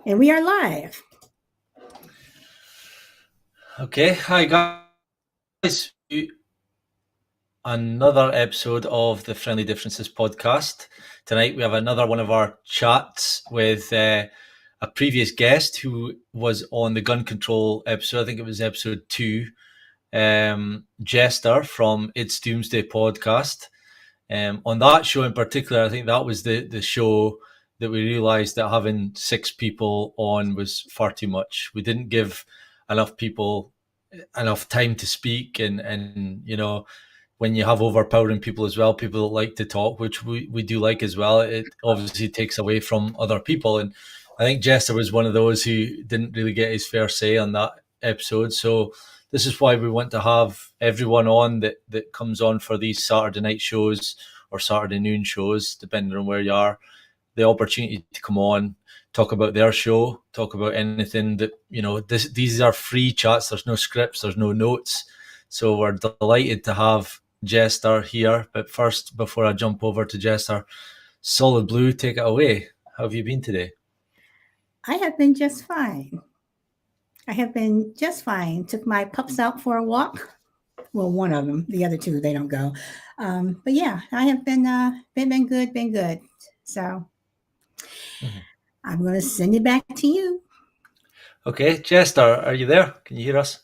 And we are live. Okay, hi guys. Another episode of the Friendly Differences podcast. Tonight we have another one of our chats with a previous guest who was on the gun control episode. I think it was episode 2. Jester from ItsDoomsday podcast. On that show in particular, I think that was the show that we realised that having 6 people on was far too much. We didn't give enough people enough time to speak, and you know, when you have overpowering people as well, people that like to talk, which we do like as well, it obviously takes away from other people. And I think Jester was one of those who didn't really get his fair say on that episode. So this is why we want to have everyone on that comes on for these Saturday night shows or Saturday noon shows, depending on where you are, the opportunity to come on, talk about their show, talk about anything that, you know, these are free chats. There's no scripts, there's no notes. So we're delighted to have Jester here. But first, before I jump over to Jester, Solid Blue, take it away. How have you been today? I have been just fine. Took my pups out for a walk. Well, one of them. The other two, they don't go. But yeah, I have been good. So I'm going to send it back to you. Okay, Jester, are you there? Can you hear us?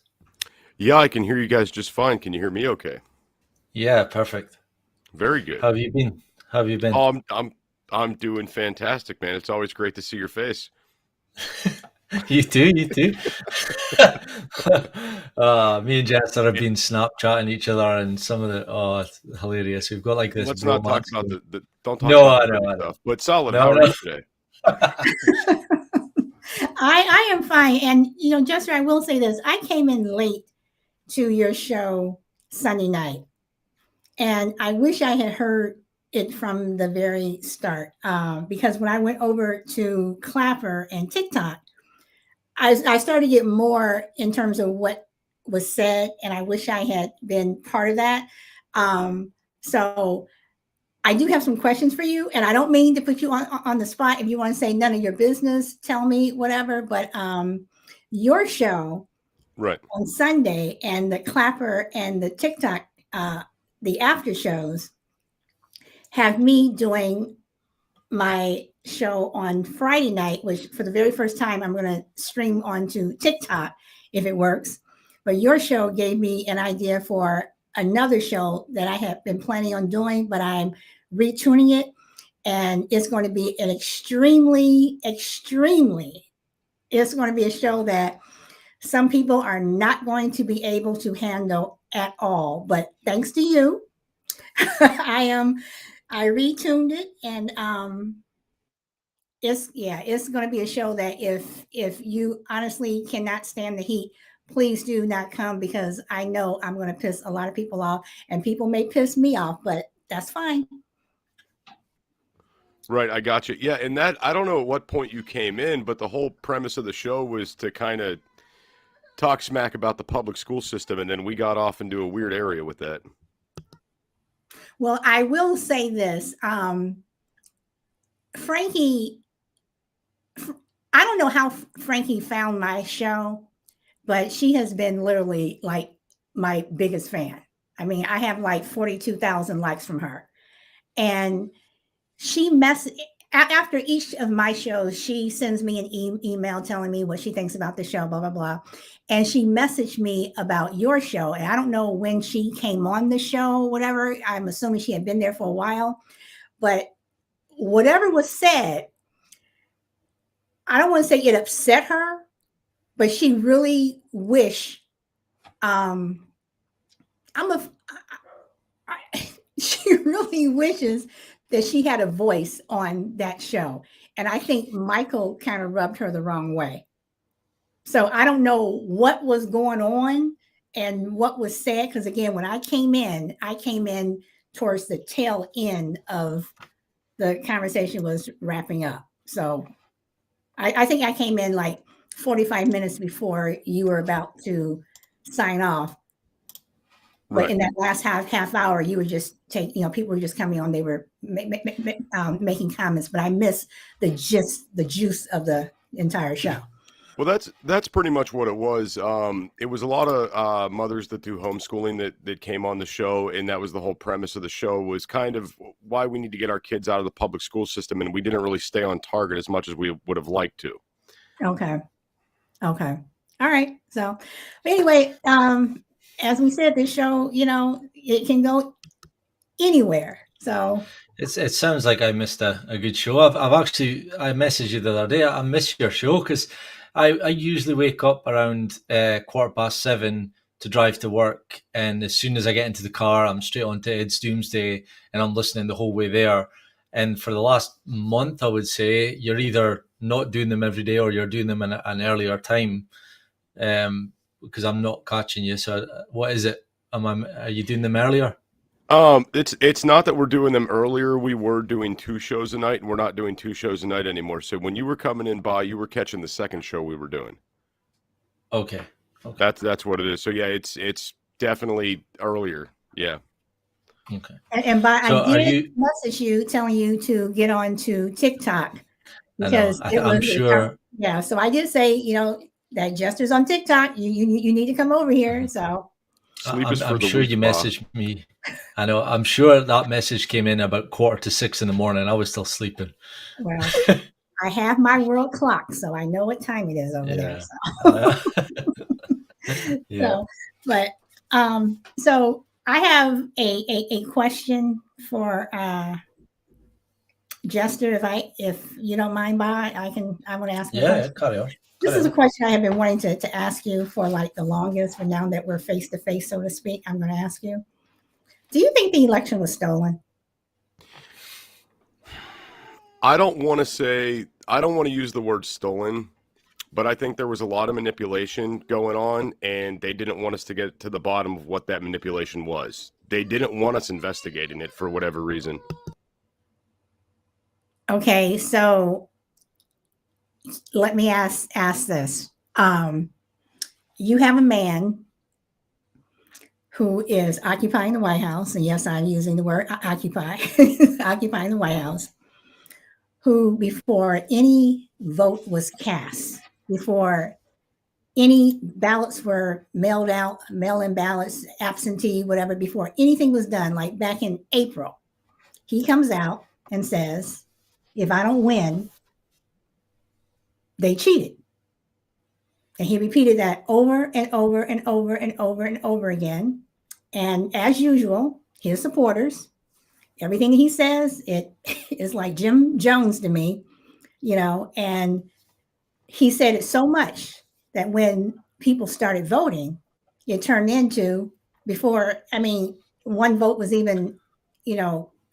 Yeah, I can hear you guys just fine. Can you hear me okay? Yeah, perfect. Very good. How have you been? Oh, I'm doing fantastic, man. It's always great to see your face. You too. Me and Jester have been Snapchatting each other, and some of the it's hilarious. We've got like this. Let's not talk about don't talk about the stuff. But Solid, how are you today? I am fine. And you know, Jester, I will say this. I came in late to your show Sunday night, and I wish I had heard it from the very start, because when I went over to Clapper and TikTok, I started to get more in terms of what was said, and I wish I had been part of that. So I do have some questions for you, and I don't mean to put you on the spot. If you want to say none of your business, tell me whatever. But your show right on Sunday and the Clapper and the TikTok, the after shows, have me doing my show on Friday night, which for the very first time I'm going to stream onto TikTok if it works. But your show gave me an idea for another show that I have been planning on doing, but I'm retuning it. And it's going to be an it's going to be a show that some people are not going to be able to handle at all. But thanks to you, I retuned it, and it's going to be a show that if you honestly cannot stand the heat, please do not come, because I know I'm going to piss a lot of people off, and people may piss me off, but that's fine. Right, I got you. Yeah, and that, I don't know at what point you came in, but the whole premise of the show was to kind of talk smack about the public school system, and then we got off into a weird area with that. Well, I will say this. Frankie, I don't know how Frankie found my show, but she has been literally like my biggest fan. I mean, I have like 42,000 likes from her. And she after each of my shows, she sends me an email telling me what she thinks about the show, blah, blah, blah. And she messaged me about your show. And I don't know when she came on the show, whatever. I'm assuming she had been there for a while. But whatever was said, I don't want to say it upset her, but she really wished, she really wishes that she had a voice on that show. And I think Michael kind of rubbed her the wrong way. So I don't know what was going on and what was said. Because again, when I came in towards the tail end of the conversation was wrapping up. So I think I came in like 45 minutes before you were about to sign off. But in that last half hour, you were just people were just coming on. They were making comments, but I missed the juice of the entire show. Well, that's pretty much what it was. It was a lot of mothers that do homeschooling that came on the show, and that was the whole premise of the show, was kind of why we need to get our kids out of the public school system, and we didn't really stay on target as much as we would have liked to. Okay. All right. So, but anyway, as we said, this show, it can go anywhere. So it sounds like I missed a good show. I messaged you the other day. I missed your show because I usually wake up around 7:15 to drive to work, and as soon as I get into the car, I'm straight on to ItsDoomsday, and I'm listening the whole way there. And for the last month, I would say you're either not doing them every day or you're doing them in an earlier time, because I'm not catching you. So what is it? Are you doing them earlier? It's not that we're doing them earlier. We were doing 2 shows a night, and we're not doing 2 shows a night anymore. So when you were coming in by, you were catching the second show we were doing. Okay. That's what it is. So yeah, it's definitely earlier. Yeah. Okay. And I did message you telling you to get on to TikTok, because I'm sure. Yeah. So I did say, that Jester's on TikTok. You need to come over here. So I'm sure you messaged me. I know. I'm sure that message came in about 5:45 in the morning. I was still sleeping. Well, I have my world clock, so I know what time it is over there. So. Yeah. So I have a question for Jester, if you don't mind, Bob. I want to ask. Yeah, carry on. This is a question I have been wanting to ask you for like the longest, but now that we're face to face, so to speak, I'm going to ask you. Do you think the election was stolen? I don't want to use the word stolen, but I think there was a lot of manipulation going on, and they didn't want us to get to the bottom of what that manipulation was. They didn't want us investigating it for whatever reason. Okay, so let me ask this. You have a man who is occupying the White House, and yes, I'm using the word occupy, occupying the White House, who before any vote was cast, before any ballots were mailed out, mail-in ballots, absentee, whatever, before anything was done, like back in April, he comes out and says, if I don't win, they cheated. And he repeated that over and over and over and over and over again. And as usual, his supporters, everything he says, it is like Jim Jones to me, and he said it so much that when people started voting, it turned into, one vote was even,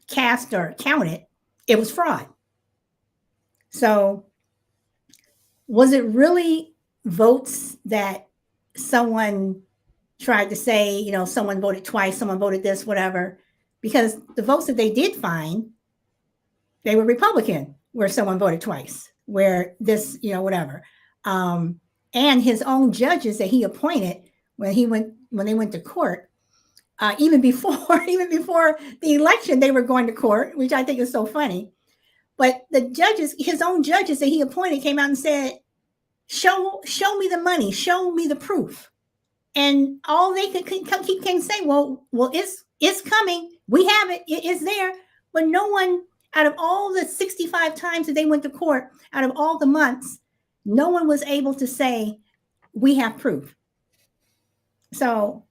cast or counted, it was fraud. So was it really votes that someone tried to say, someone voted twice, someone voted this, whatever? Because the votes that they did find, they were Republican, where someone voted twice, where this, whatever. And his own judges that he appointed when they went to court, even before the election, they were going to court, which I think is so funny. But the judges, his own judges that he appointed, came out and said, show me the money, show me the proof. And all they could keep saying, well, it's coming. We have it. It's there. But no one, out of all the 65 times that they went to court, out of all the months, no one was able to say, we have proof. So,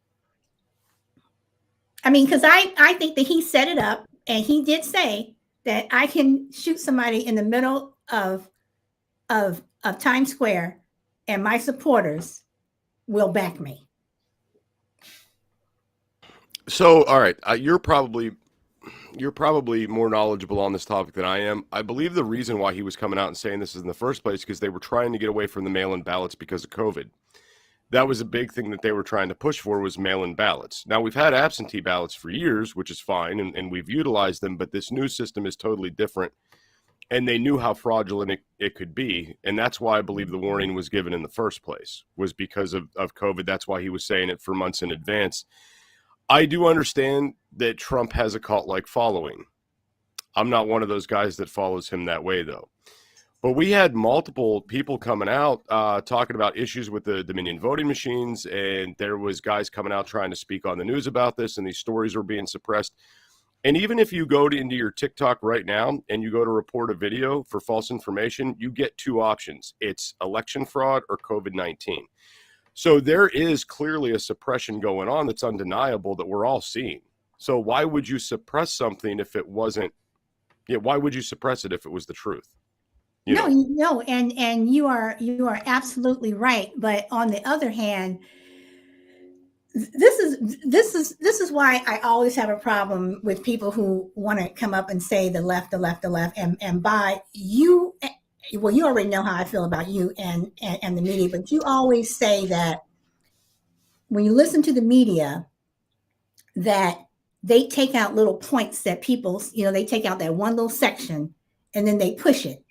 because I think that he set it up, and he did say that I can shoot somebody in the middle of Times Square, and my supporters will back me. So, all right, you're probably more knowledgeable on this topic than I am. I believe the reason why he was coming out and saying this is in the first place because they were trying to get away from the mail-in ballots because of COVID. That was a big thing that they were trying to push for, was mail-in ballots. Now, we've had absentee ballots for years, which is fine, and we've utilized them, but this new system is totally different, and they knew how fraudulent it could be, and that's why I believe the warning was given in the first place, was because of COVID. That's why he was saying it for months in advance. I do understand that Trump has a cult-like following. I'm not one of those guys that follows him that way, though. But we had multiple people coming out talking about issues with the Dominion voting machines, and there was guys coming out trying to speak on the news about this, and these stories were being suppressed. And even if you go into your TikTok right now and you go to report a video for false information, you get two options. It's election fraud or COVID-19. So there is clearly a suppression going on that's undeniable that we're all seeing. So why would you suppress something if it wasn't? Yeah, why would you suppress it if it was the truth? No, and you are absolutely right. But on the other hand, this is why I always have a problem with people who want to come up and say the left, and by you. Well, you already know how I feel about you and the media, but you always say that when you listen to the media, that they take out little points that people, they take out that one little section and then they push it.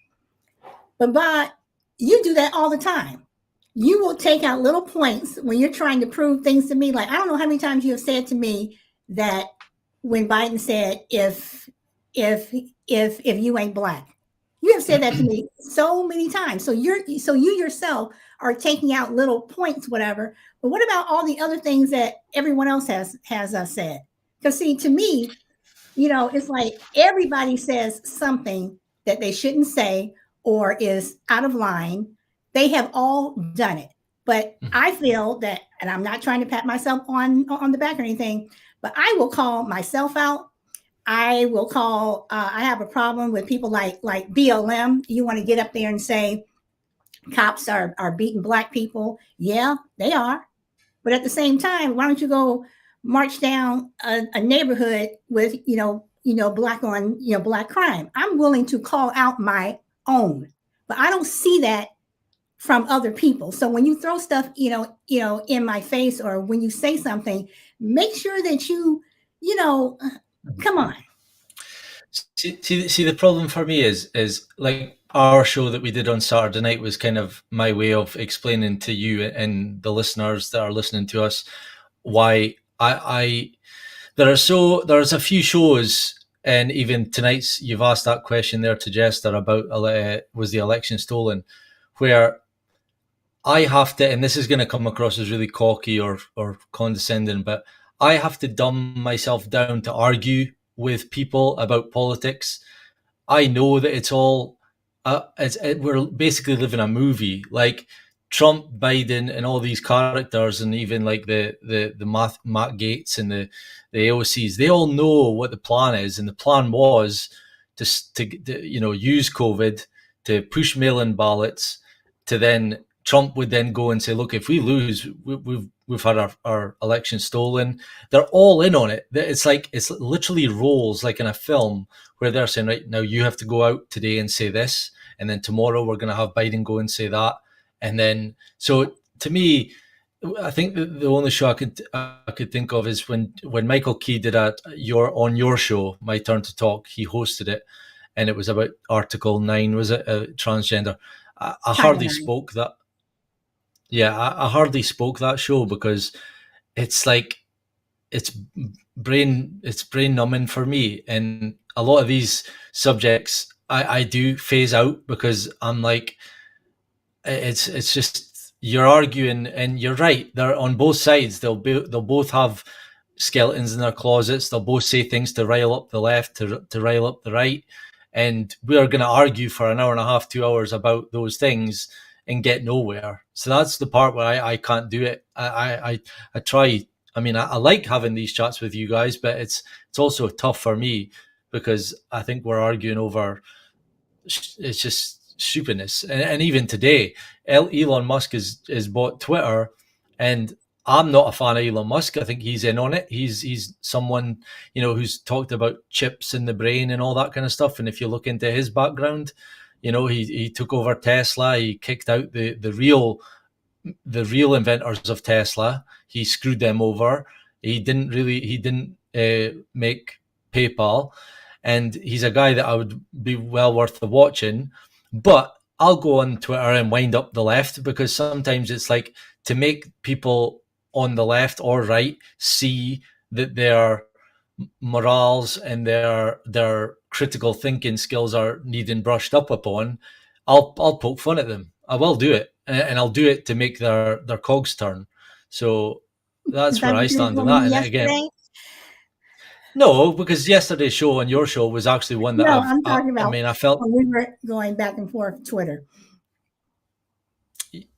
But Bob, you do that all the time. You will take out little points when you're trying to prove things to me. Like, I don't know how many times you have said to me that when Biden said, if you ain't black, you have said that to me so many times. So you yourself are taking out little points, whatever. But what about all the other things that everyone else has said? Because see, to me, it's like everybody says something that they shouldn't say or is out of line. They have all done it. But I feel that, and I'm not trying to pat myself on the back or anything, but I will call myself out. I will call, I have a problem with people like BLM. You want to get up there and say cops are beating black people. Yeah, they are. But at the same time, why don't you go march down a neighborhood with, black on, black crime? I'm willing to call out my own, but I don't see that from other people. So when you throw stuff, in my face, or when you say something, make sure that you come on. See, the problem for me is like our show that we did on Saturday night was kind of my way of explaining to you and the listeners that are listening to us why there's a few shows, and even tonight's, you've asked that question there to Jester about was the election stolen, where I have to, and this is going to come across as really cocky or condescending, but I have to dumb myself down to argue with people about politics. I know that it's all, we're basically living a movie. Like Trump, Biden, and all these characters, and even like the Matt Gaetz and the AOCs, they all know what the plan is, and the plan was to use COVID to push mail-in ballots, to then Trump would then go and say, look, if we lose, we've had our election stolen. They're all in on it. It's like, it's literally roles like in a film where they're saying, right, now you have to go out today and say this, and then tomorrow we're going to have Biden go and say that. And then, so to me, I think the only show I could think of is when Michael Key did on your show, My Turn to Talk. He hosted it, and it was about Article 9, was it, transgender. I hardly spoke that. Yeah, I hardly spoke that show because it's like it's brain numbing for me, and a lot of these subjects I do phase out because I'm like, it's just, you're arguing, and you're right. They're on both sides. They'll both have skeletons in their closets. They'll both say things to rile up the left, to rile up the right, and we are going to argue for an hour and a half, 2 hours about those things and get nowhere. So that's the part where I can't do it. I try. I mean, I like having these chats with you guys, but it's also tough for me because I think we're arguing over, it's just stupidness. And even today, Elon Musk has bought Twitter, and I'm not a fan of Elon Musk. I think he's in on it. He's someone, who's talked about chips in the brain and all that kind of stuff. And if you look into his background, he took over Tesla. He kicked out the real inventors of Tesla. He screwed them over. He didn't make PayPal, and he's a guy that I would be well worth the watching. But I'll go on Twitter and wind up the left, because sometimes it's like, to make people on the left or right see that their morals and their critical thinking skills are needing brushed up upon, I'll poke fun at them. I will do it, and I'll do it to make their cogs turn. So Is that's that where I what you were stand on doing that. And again, yesterday? no, because yesterday's show and your show was actually one that No, I'm talking I about mean, I felt, when we were going back and forth Twitter.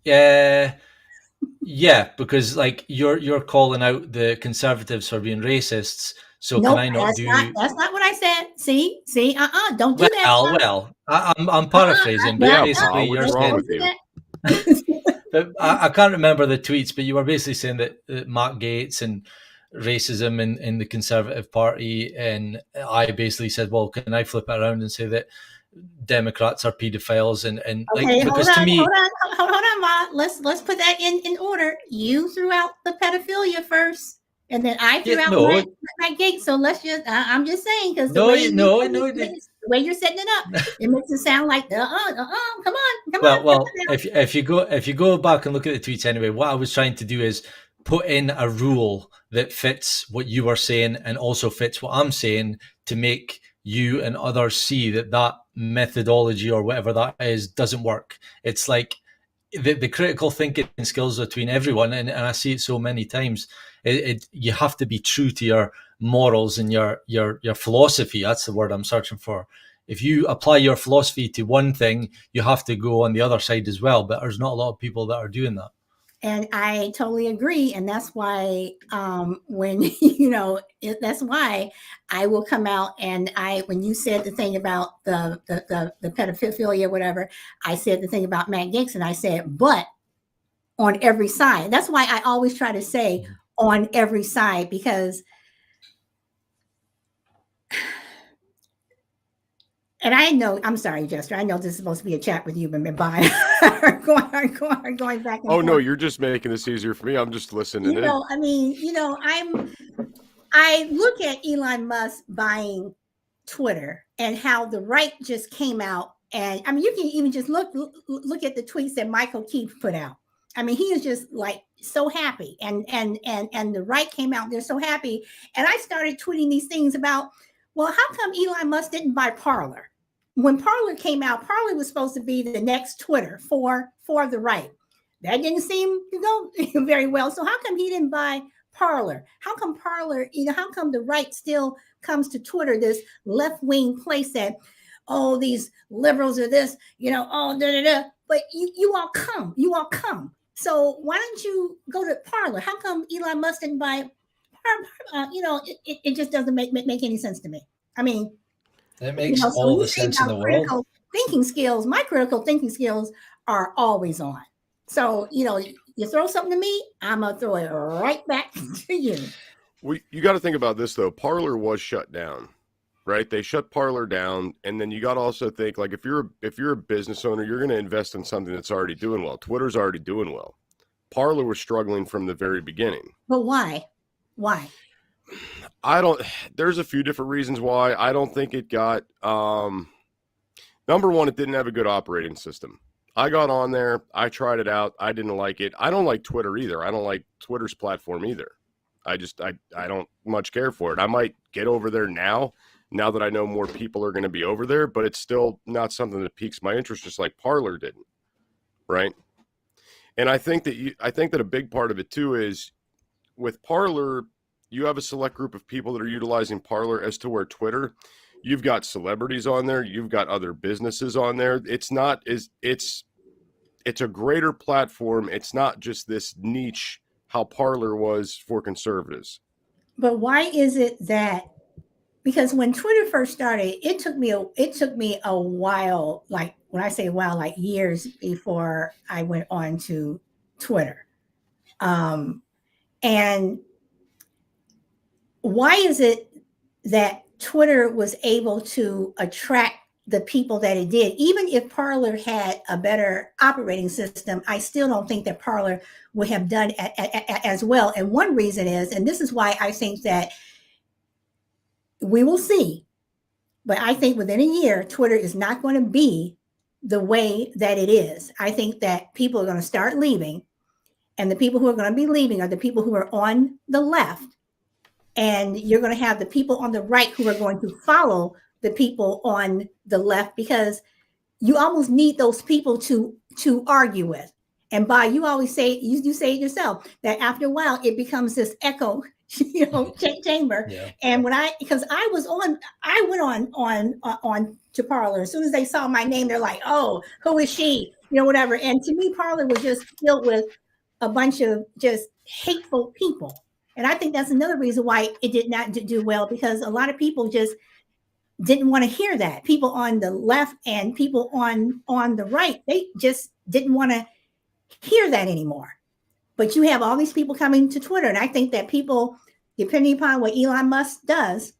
yeah, because like you're calling out the conservatives for being racists. So can Nope, I not do? that's not what I said. See, don't do that. Well, I'm paraphrasing, but Yeah, basically Pa, you're what's wrong Don't saying. with do you? that. But I can't remember the tweets, but you were basically saying that Matt Gaetz and racism in the Conservative Party, and I basically said, well, can I flip it around and say that Democrats are pedophiles and like, Okay, because to me, hold on, Ma. Let's put that in order. You threw out the pedophilia first, and then I threw yeah, out no, my gate. So let's just I'm just saying, because the no, way no. the way you're setting it up, it makes it sound like come on, Well, if you go back and look at the tweets anyway, what I was trying to do is put in a rule that fits what you are saying and also fits what I'm saying to make you and others see that methodology or whatever that is doesn't work. It's like the critical thinking skills between everyone, and I see it so many times. You have to be true to your morals and your philosophy. That's the word I'm searching for. If you apply your philosophy to one thing, you have to go on the other side as well. But there's not a lot of people that are doing that. And I totally agree. And that's why when, that's why I will come out and when you said the thing about the pedophilia, whatever, I said the thing about Matt Gaetz, and I said, but on every side. That's why I always try to say on every side, because and I know, I'm sorry, Jester, I know this is supposed to be a chat with you, but bye. going back and Oh forth. no, you're just making this easier for me. I'm just listening in. I mean, I look at Elon Musk buying Twitter and how the right just came out, and I mean, you can even just look at the tweets that Michael Keith put out. I mean, he is just like so happy, and the right came out, they're so happy, and I started tweeting these things about, well, how come Elon Musk didn't buy Parler? When Parler came out, Parler was supposed to be the next Twitter for the right. That didn't seem to go very well. So how come he didn't buy Parler? How come Parler, how come the right still comes to Twitter, this left-wing place that, oh, these liberals are this, but you all come. So why don't you go to Parler? How come Elon Musk didn't buy it just doesn't make any sense to me. I mean, it makes all the sense in the world. My critical thinking skills are always on. So, you throw something to me, I'm going to throw it right back to you. You got to think about this, though. Parler was shut down, right? They shut Parler down. And then you got to also think, like, if you're a business owner, you're going to invest in something that's already doing well. Twitter's already doing well. Parler was struggling from the very beginning. But why? Why? There's a few different reasons why. I don't think it got, number one, it didn't have a good operating system. I got on there. I tried it out. I didn't like it. I don't like Twitter either. I don't like Twitter's platform either. I don't much care for it. I might get over there now that I know more people are going to be over there, but it's still not something that piques my interest, just like Parler didn't, right? And I think that a big part of it too is with Parler, you have a select group of people that are utilizing Parler, as to where Twitter, you've got celebrities on there, you've got other businesses on there. It's a greater platform. It's not just this niche how Parler was for conservatives. But why is it that, because when Twitter first started, it took me a while, like when I say a while, like years before I went on to Twitter. And why is it that Twitter was able to attract the people that it did? Even if Parler had a better operating system, I still don't think that Parler would have done as well. And one reason is, and this is why I think that we will see, but I think within a year, Twitter is not going to be the way that it is. I think that people are going to start leaving, and the people who are going to be leaving are the people who are on the left. And you're going to have the people on the right who are going to follow the people on the left, because you almost need those people to argue with. And by you always say you say it yourself that after a while it becomes this echo, chamber. Yeah. And when because I went on to Parlor as soon as they saw my name, they're like, "Oh, who is she?" Whatever. And to me, Parlor was just filled with a bunch of just hateful people. And I think that's another reason why it did not do well, because a lot of people just didn't want to hear that. People on the left and people on the right, they just didn't want to hear that anymore. But you have all these people coming to Twitter, and I think that people, depending upon what Elon Musk does,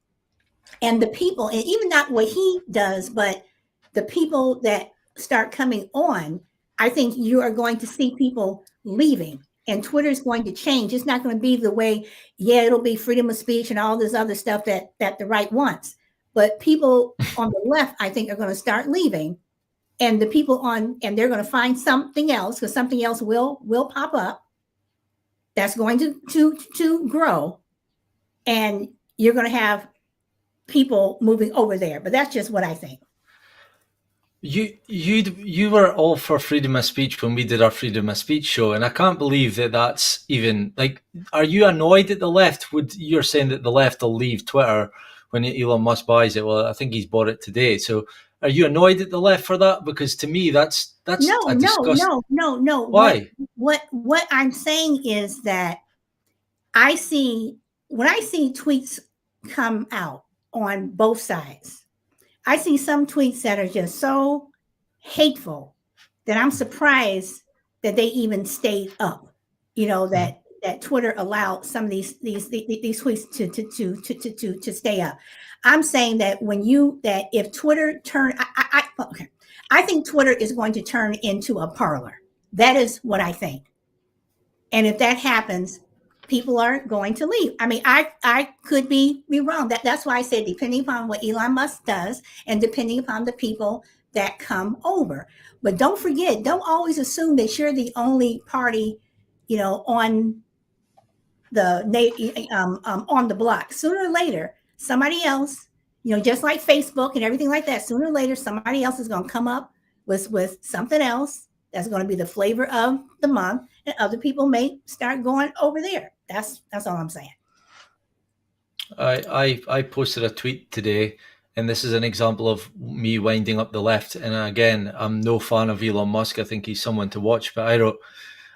and the people, and even not what he does, but the people that start coming on, I think you are going to see people leaving, and Twitter is going to change. It's not going to be the way, it'll be freedom of speech and all this other stuff that the right wants. But people on the left, I think, are going to start leaving, and the people and they're going to find something else, because something else will pop up that's going to grow, and you're going to have people moving over there. But that's just what I think. You were all for freedom of speech when we did our freedom of speech show, and I can't believe that that's even like. Are you annoyed at the left? You're saying that the left will leave Twitter when Elon Musk buys it? Well, I think he's bought it today. So, are you annoyed at the left for that? Because to me, that's no. Why? What I'm saying is that when I see tweets come out on both sides, I see some tweets that are just so hateful that I'm surprised that they even stayed up. That Twitter allowed some of these tweets to stay up. I'm saying that if Twitter I think Twitter is going to turn into a Parlor. That is what I think. And if that happens, people are going to leave. I mean, I could be wrong. That's why I said depending upon what Elon Musk does and depending upon the people that come over. But don't forget, don't always assume that you're the only party, on the block. Sooner or later, somebody else, just like Facebook and everything like that, sooner or later, somebody else is going to come up with something else that's going to be the flavor of the month, and other people may start going over there. That's all I'm saying. I posted a tweet today, and this is an example of me winding up the left. And again, I'm no fan of Elon Musk. I think he's someone to watch. But I wrote,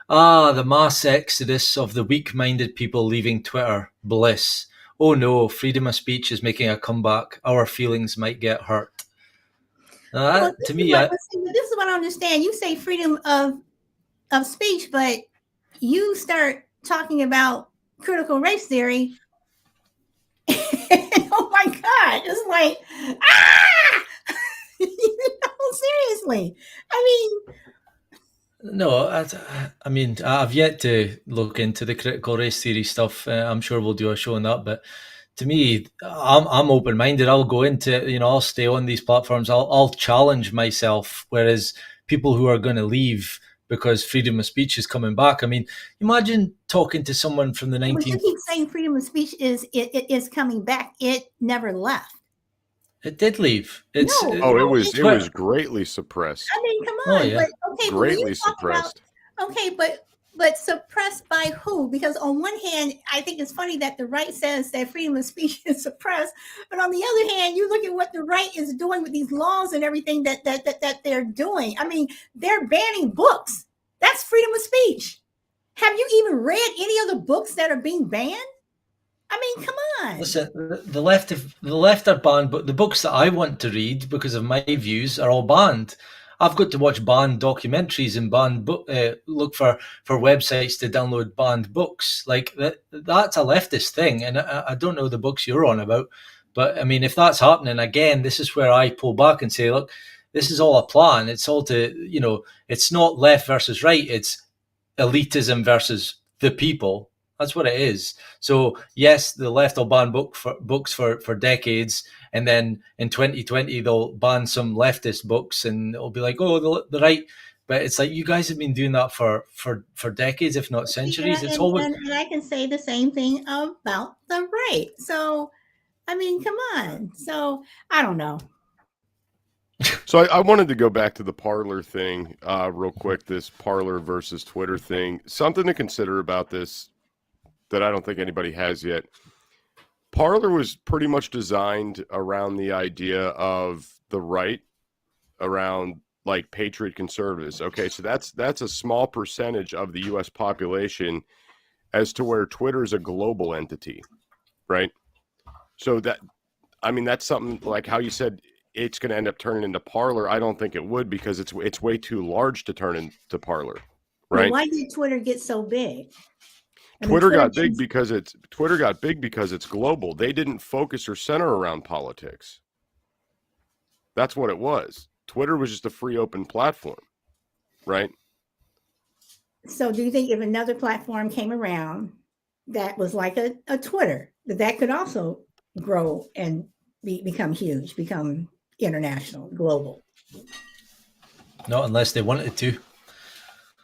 the mass exodus of the weak-minded people leaving Twitter. Bliss. Oh no, freedom of speech is making a comeback. Our feelings might get hurt. This is what I don't understand. You say freedom of speech, but you start talking about critical race theory. Oh my God. It's like, seriously. I mean, no, I mean, I've yet to look into the critical race theory stuff. I'm sure we'll do a show on that. But to me, I'm open-minded. I'll go into, I'll stay on these platforms. I'll challenge myself. Whereas people who are going to leave because freedom of speech is coming back. I mean, imagine talking to someone from the 19th. But you keep saying freedom of speech is coming back. It never left. It did leave. It was greatly suppressed. I mean, come on. Yeah. But, okay, greatly suppressed. But suppressed by who? Because on one hand, I think it's funny that the right says that freedom of speech is suppressed, but on the other hand, you look at what the right is doing with these laws and everything that they're doing. I mean, they're banning books. That's freedom of speech. Have you even read any of the books that are being banned? I mean, come on. Listen, the left are banned, but the books that I want to read because of my views are all banned. I've got to watch banned documentaries and look for websites to download banned books. Like that's a leftist thing, and I don't know the books you're on about, but I mean, if that's happening again, this is where I pull back and say, look, this is all a plan. It's all to, it's not left versus right. It's elitism versus the people. That's what it is. So yes, the left will ban books for decades, and then in 2020 they'll ban some leftist books, and it'll be like, oh, the right. But it's like you guys have been doing that for decades, if not centuries. It's always. And I can say the same thing about the right. So, I mean, come on. So I don't know. So I wanted to go back to the Parler thing real quick, this Parler versus Twitter thing. Something to consider about this that I don't think anybody has yet. Parler was pretty much designed around the idea of the right, around like patriot conservatives. Okay, so that's a small percentage of the U.S. population, as to where Twitter is a global entity, right? So that's something like how you said it's going to end up turning into Parler. I don't think it would, because it's way too large to turn into Parler, right? But why did Twitter get so big? Twitter got big because it's global. They didn't focus or center around politics. That's what it was. Twitter was just a free, open platform, right? So do you think if another platform came around that was like a Twitter, that could also grow and become huge, become international, global? Not unless they wanted to.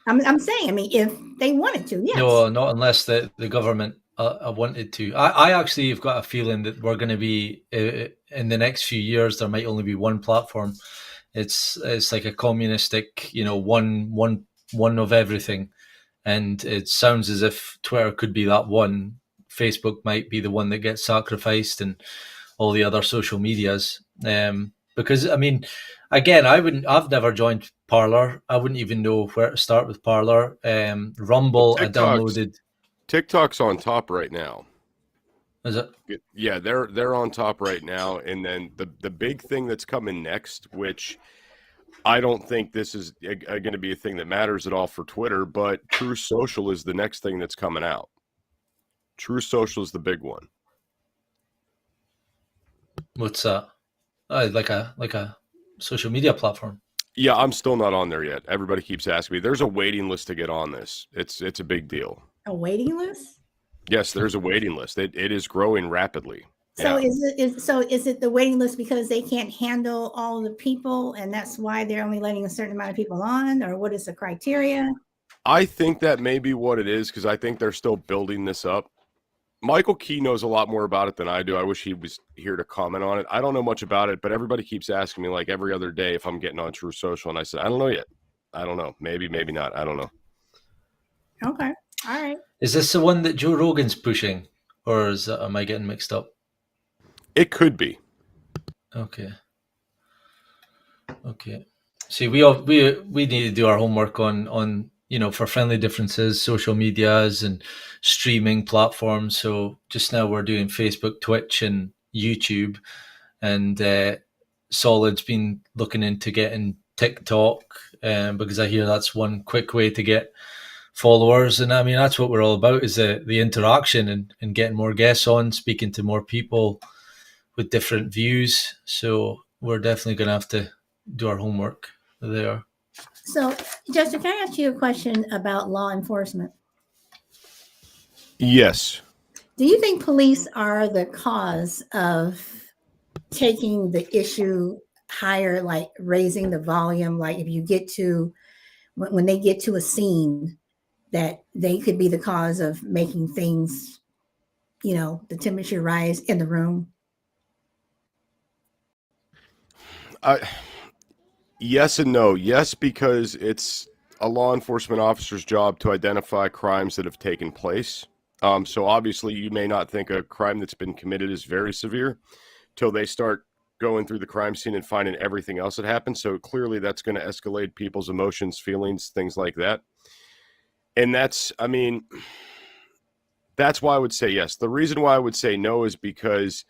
I'm saying, I mean, if they wanted to, yes. No, not unless the government wanted to. I actually have got a feeling that we're going to be, in the next few years, there might only be one platform. It's like a communistic, one of everything. And it sounds as if Twitter could be that one. Facebook might be the one that gets sacrificed, and all the other social medias. Because I mean, again, I've never joined Parler. I wouldn't even know where to start with Parler. Rumble, I downloaded. TikTok's on top right now. Is it? Yeah, they're on top right now. And then the big thing that's coming next, which I don't think this is going to be a thing that matters at all for Twitter, but True Social is the next thing that's coming out. True Social is the big one. What's that? Like a social media platform. Yeah, I'm still not on there yet. Everybody keeps asking me. There's a waiting list to get on this. It's a big deal. A waiting list? Yes, there's a waiting list. It is growing rapidly. So Yeah. is it the waiting list because they can't handle all the people, and that's why they're only letting a certain amount of people on, or what is the criteria? I think that may be what it is, because I think they're still building this up. Michael Key knows a lot more about it than I do. I wish he was here to comment on it. I don't know much about it, but everybody keeps asking me like every other day if I'm getting on True Social, and I said, I don't know yet. I don't know. Maybe not. I don't know. Okay. All right. Is this the one that Joe Rogan's pushing, or am I getting mixed up? It could be. Okay. See, we need to do our homework on for friendly differences, social medias and streaming platforms. So just now we're doing Facebook, Twitch, and YouTube, and Solid's been looking into getting TikTok, because I hear that's one quick way to get followers. And I mean, that's what we're all about, is the interaction and getting more guests on, speaking to more people with different views. So we're definitely going to have to do our homework there. So, Jester, can I ask you a question about law enforcement? Yes. Do you think police are the cause of taking the issue higher, like raising the volume? Like if you get to, when they get to a scene, that they could be the cause of making things, the temperature rise in the room? Yes and no. Yes, because it's a law enforcement officer's job to identify crimes that have taken place. So obviously you may not think a crime that's been committed is very severe till they start going through the crime scene and finding everything else that happened. So clearly that's going to escalate people's emotions, feelings, things like that. And that's why I would say yes. The reason why I would say no is because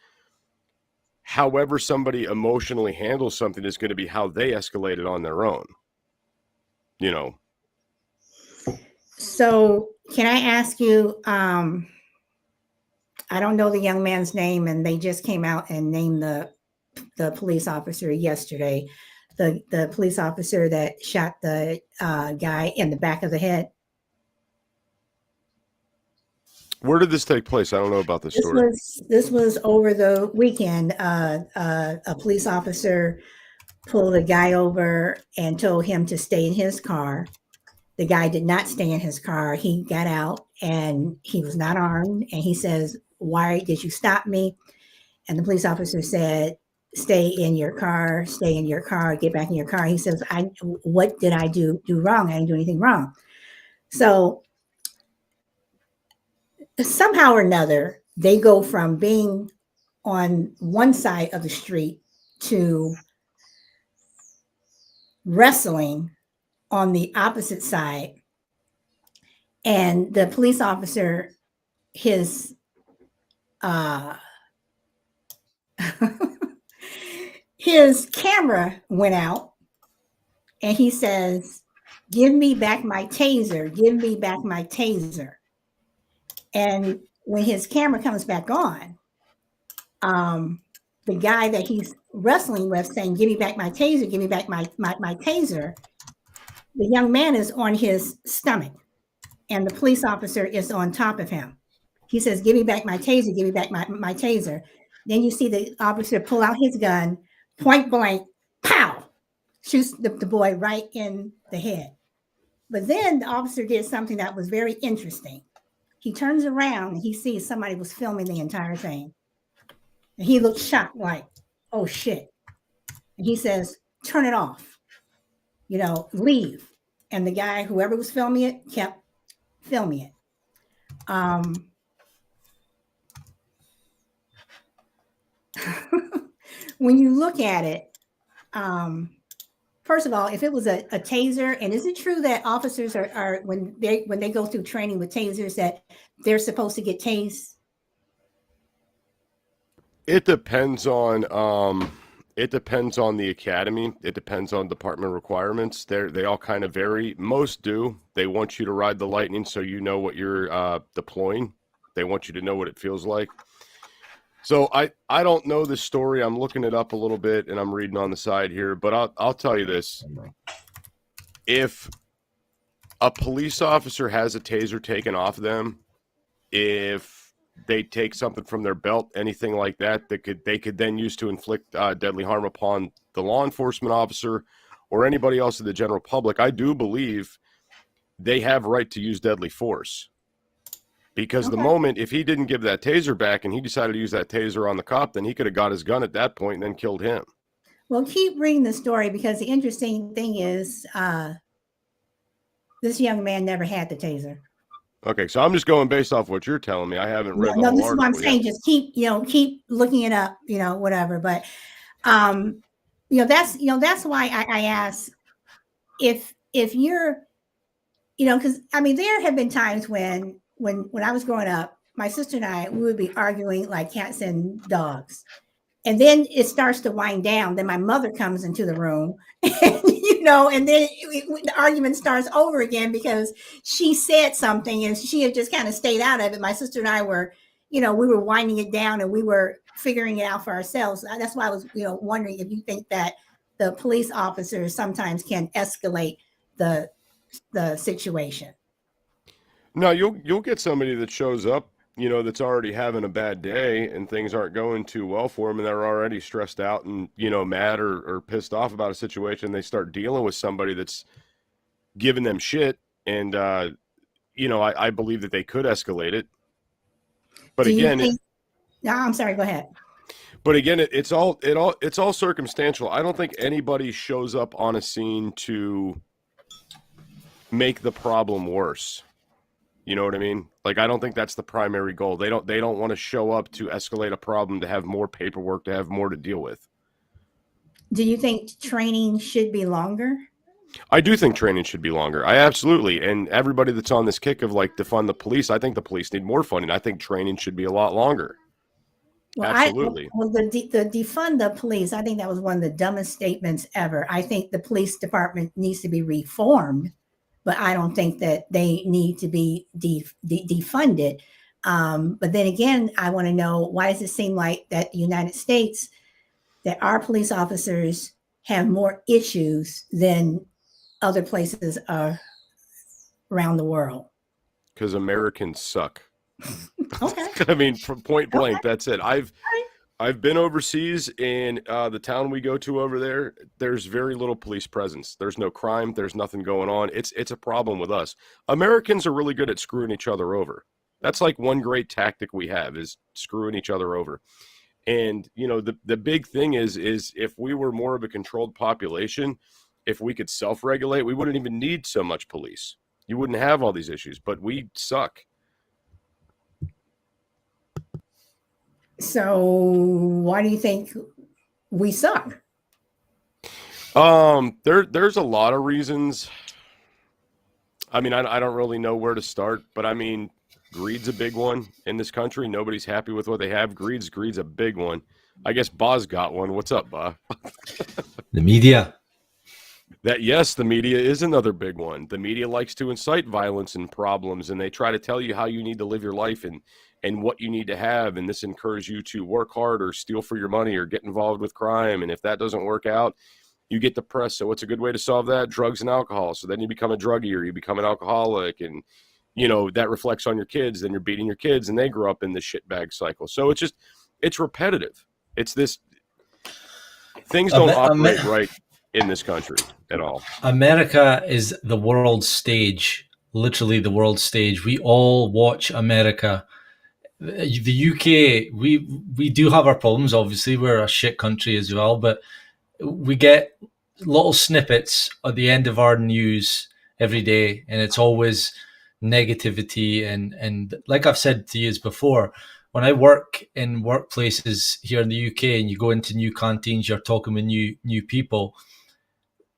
however somebody emotionally handles something is going to be how they escalate it on their own. So can I ask you, I don't know the young man's name, and they just came out and named the police officer yesterday, the police officer that shot the guy in the back of the head. Where did this take place? I don't know about this story. This was over the weekend. A police officer pulled a guy over and told him to stay in his car. The guy did not stay in his car. He got out and he was not armed. And he says, "Why did you stop me?" And the police officer said, stay in your car, get back in your car. He says, what did I do wrong? I didn't do anything wrong. So somehow or another, they go from being on one side of the street to wrestling on the opposite side. And the police officer, his his camera went out, and he says, give me back my taser, give me back my taser. And when his camera comes back on, the guy that he's wrestling with saying, give me back my taser, give me back my taser, the young man is on his stomach, and the police officer is on top of him. He says, give me back my taser, give me back my taser. Then you see the officer pull out his gun, point blank, pow, shoots the boy right in the head. But then the officer did something that was very interesting. He turns around and he sees somebody was filming the entire thing. And he looked shocked, like, oh shit. And he says, turn it off, leave. And the guy, whoever was filming it, kept filming it. When you look at it, first of all, if it was a taser, and is it true that officers are when they go through training with tasers that they're supposed to get tased? It depends on the academy. It depends on department requirements. They all kind of vary. Most do. They want you to ride the lightning so you know what you're deploying. They want you to know what it feels like. So I don't know this story. I'm looking it up a little bit and I'm reading on the side here, but I'll tell you this. If a police officer has a taser taken off them, if they take something from their belt, anything like that, they could then use to inflict deadly harm upon the law enforcement officer or anybody else in the general public, I do believe they have right to use deadly force. Because the moment, if he didn't give that taser back and he decided to use that taser on the cop, then he could have got his gun at that point and then killed him. Well, keep reading the story, because the interesting thing is this young man never had the taser. Okay, so I'm just going based off what you're telling me. I haven't read the whole this is what I'm article saying. yet. Just keep looking it up, whatever. But that's why I ask if you're, because I mean, there have been times when I was growing up, my sister and I, we would be arguing like cats and dogs. And then it starts to wind down. Then my mother comes into the room, and then the argument starts over again because she said something and she had just kind of stayed out of it. My sister and I were, we were winding it down and we were figuring it out for ourselves. That's why I was, wondering if you think that the police officers sometimes can escalate the situation. No, you'll get somebody that shows up, that's already having a bad day and things aren't going too well for them and they're already stressed out and, mad or pissed off about a situation. They start dealing with somebody that's giving them shit. And, I believe that they could escalate it. But no, I'm sorry, go ahead. But again, it's all circumstantial. I don't think anybody shows up on a scene to make the problem worse. You know what I mean? Like, I don't think that's the primary goal. They don't want to show up to escalate a problem, to have more paperwork, to have more to deal with. Do you think training should be longer? I do think training should be longer. I absolutely. And everybody that's on this kick of like defund the police, I think the police need more funding. I think training should be a lot longer. Well, absolutely. The defund the police, I think that was one of the dumbest statements ever. I think the police department needs to be reformed, but I don't think that they need to be defunded. But then again, I want to know, why does it seem like that the United States, that our police officers have more issues than other places around the world? Because Americans suck. Okay. I mean, from point blank, that's it. I've been overseas, in the town we go to over there, there's very little police presence. There's no crime. There's nothing going on. It's a problem with us. Americans are really good at screwing each other over. That's like one great tactic we have, is screwing each other over. And, you know, the big thing is if we were more of a controlled population, if we could self-regulate, we wouldn't even need so much police. You wouldn't have all these issues, but we suck. So why do you think we suck? There's a lot of reasons. I mean, I don't really know where to start, but I mean, greed's a big one in this country. Nobody's happy with what they have. Greed's a big one. I guess Ba's got one. What's up, Ba? The media. Yes, the media is another big one. The media likes to incite violence and problems, and they try to tell you how you need to live your life and what you need to have, and this encourages you to work hard or steal for your money or get involved with crime, and if that doesn't work out, you get depressed. So what's a good way to solve that? Drugs and alcohol. So then you become a druggie or you become an alcoholic, and, you know, that reflects on your kids. Then you're beating your kids, and they grow up in this shitbag cycle. So it's repetitive. It's this, things don't operate right in this country at all. America is the world stage, literally the world stage. We all watch America. The UK, we do have our problems, obviously. We're a shit country as well, but we get little snippets at the end of our news every day, and it's always negativity. And like I've said to you before, when I work in workplaces here in the UK and you go into new canteens, you're talking with new people.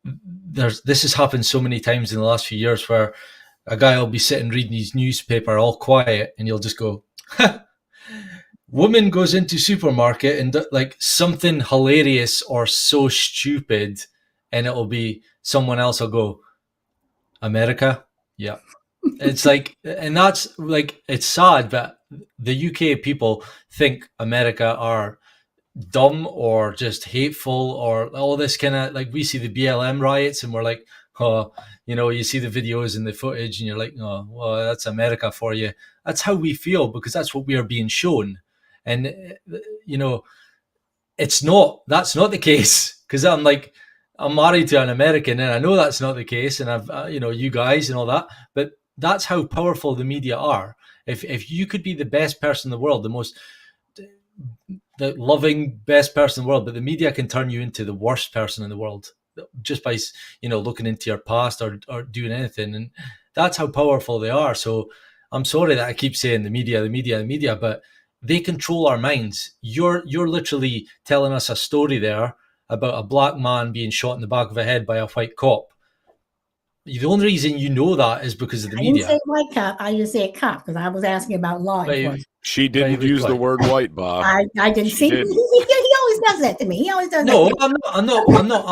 This has happened so many times in the last few years where a guy will be sitting reading his newspaper all quiet, and you'll just go, woman goes into supermarket and like something hilarious or so stupid, and it'll be someone else will go, America. Yeah. It's like, and that's like, it's sad, but the UK people think America are dumb or just hateful or all this kind of, like, we see the BLM riots and we're like, oh, you know, you see the videos and the footage and you're like, oh, well, that's America for you. That's how we feel because that's what we are being shown. And, you know, that's not the case, because I'm married to an American and I know that's not the case. And I've, you know, you guys and all that, but that's how powerful the media are. If you could be the best person in the world, the loving best person in the world, but the media can turn you into the worst person in the world just by, you know, looking into your past or doing anything. And that's how powerful they are. So I'm sorry that I keep saying the media, but they control our minds. You're literally telling us a story there about a black man being shot in the back of the head by a white cop. The only reason you know that is because of the media. I didn't say white cop. I just said cop because I was asking about law enforcement. She didn't use the word white, Bob. I didn't see. He always does that to me. He always does. No, I'm not.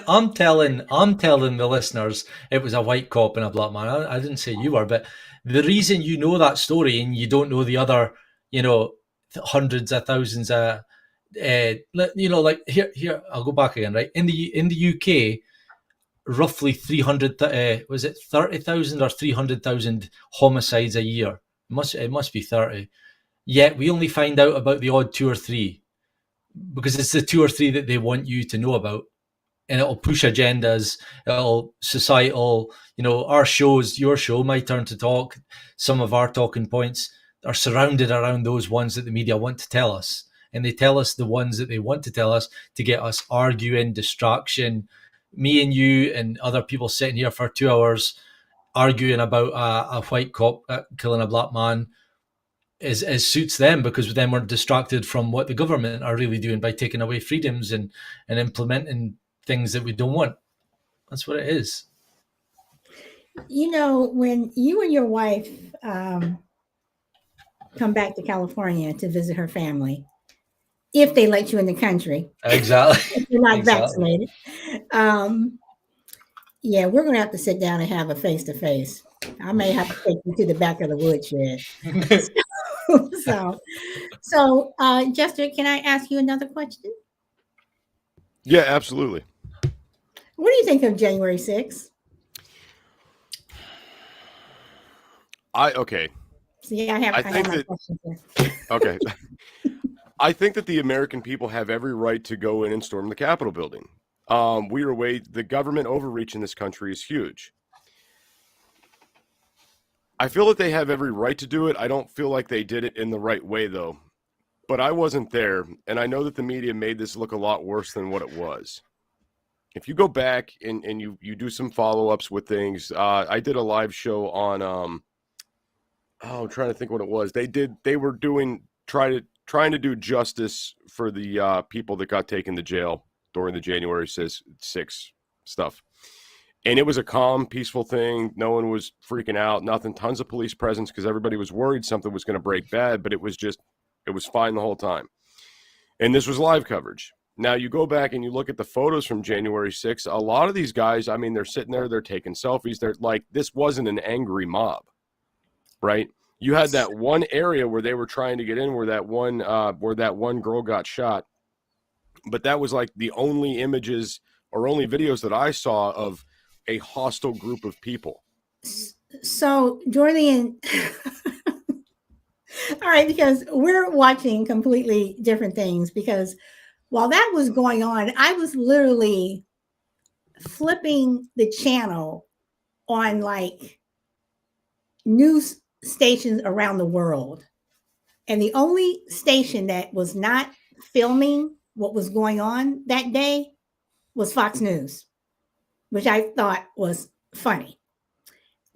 I'm telling the listeners it was a white cop and a black man. I didn't say you were, but the reason you know that story and you don't know the other, you know, hundreds of thousands of, you know, like here I'll go back again, right? In the UK, roughly 300, was it 30,000 or 300,000 homicides a year? It must be 30. Yet we only find out about the odd 2 or 3 because it's the 2 or 3 that they want you to know about, and it'll push agendas. It'll societal, you know, our shows, your show, My Turn to Talk. Some of our talking points are surrounded around those ones that the media want to tell us, and they tell us the ones that they want to tell us to get us arguing, distraction. Me and you and other people sitting here for 2 hours arguing about a white cop killing a black man is suits them, because then we're distracted from what the government are really doing by taking away freedoms and implementing things that we don't want. That's what it is. You know, when you and your wife come back to California to visit her family, if they let you in the country. Exactly. If you're not vaccinated. Yeah, we're going to have to sit down and have a face-to-face. I may have to take you to the back of the woodshed. So, Jester, can I ask you another question? Yeah, absolutely. What do you think of January 6th? Okay. See, I have my questions here. Okay. I think that the American people have every right to go in and storm the Capitol building. The government overreach in this country is huge. I feel that they have every right to do it. I don't feel like they did it in the right way, though. but I wasn't there, and I know that the media made this look a lot worse than what it was. If you go back and you do some follow-ups with things, I did a live show on I'm trying to think what it was. They were trying to do justice for the people that got taken to jail during the January 6th stuff. And it was a calm, peaceful thing. No one was freaking out, nothing. Tons of police presence because everybody was worried something was going to break bad, but it was fine the whole time. And this was live coverage. Now, you go back and you look at the photos from January 6th. A lot of these guys, I mean, they're sitting there, they're taking selfies. They're like, this wasn't an angry mob, right? You had that one area where they were trying to get in where that one girl got shot. But that was like the only images or only videos that I saw of a hostile group of people. So, Jordan, all right, because we're watching completely different things. Because while that was going on, I was literally flipping the channel on like news stations around the world. And the only station that was not filming what was going on that day was Fox News, which I thought was funny.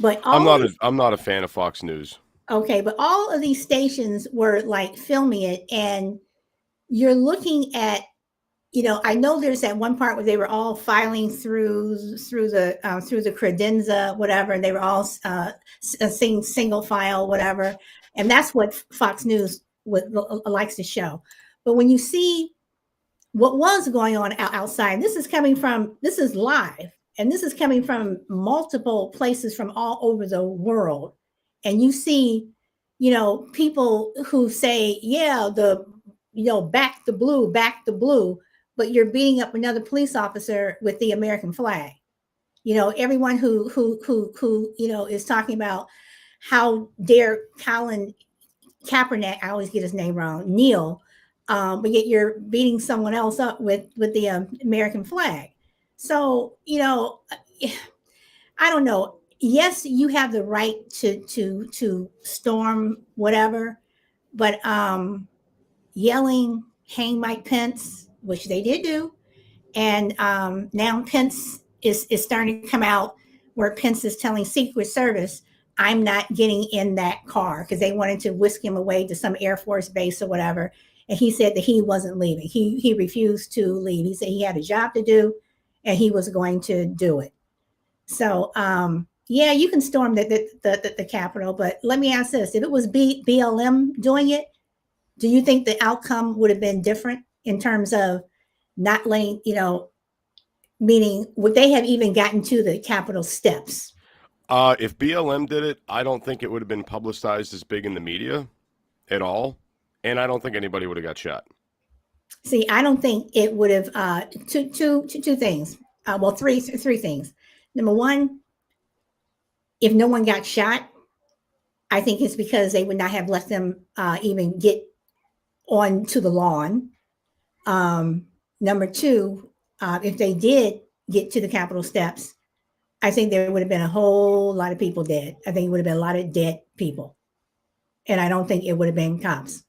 But I'm not a fan of Fox News. Okay, but all of these stations were like filming it, and you're looking at, I know there's that one part where they were all filing through the credenza, whatever, and they were all seeing single file, whatever, and that's what Fox News likes to show. But when you see what was going on outside, this is live, and this is coming from multiple places from all over the world. And you see, people who say, yeah, back the blue, but you're beating up another police officer with the American flag. Everyone who is talking about how dare Colin Kaepernick, I always get his name wrong, Neil, but yet you're beating someone else up with the American flag. So, I don't know. Yes, you have the right to storm whatever, but yelling, hang Mike Pence, which they did do, and now Pence is starting to come out where Pence is telling Secret Service, I'm not getting in that car, because they wanted to whisk him away to some Air Force base or whatever. And he said that he wasn't leaving. He refused to leave. He said he had a job to do and he was going to do it. So, yeah, you can storm the Capitol, but let me ask this. If it was BLM doing it, do you think the outcome would have been different in terms of not letting, meaning would they have even gotten to the Capitol steps? If BLM did it, I don't think it would have been publicized as big in the media at all. And I don't think anybody would have got shot. See, I don't think it would have, two things. Well, three things. Number one, if no one got shot, I think it's because they would not have let them even get onto the lawn. Number two, if they did get to the Capitol steps, I think there would have been a whole lot of people dead. I think it would have been a lot of dead people. And I don't think it would have been cops.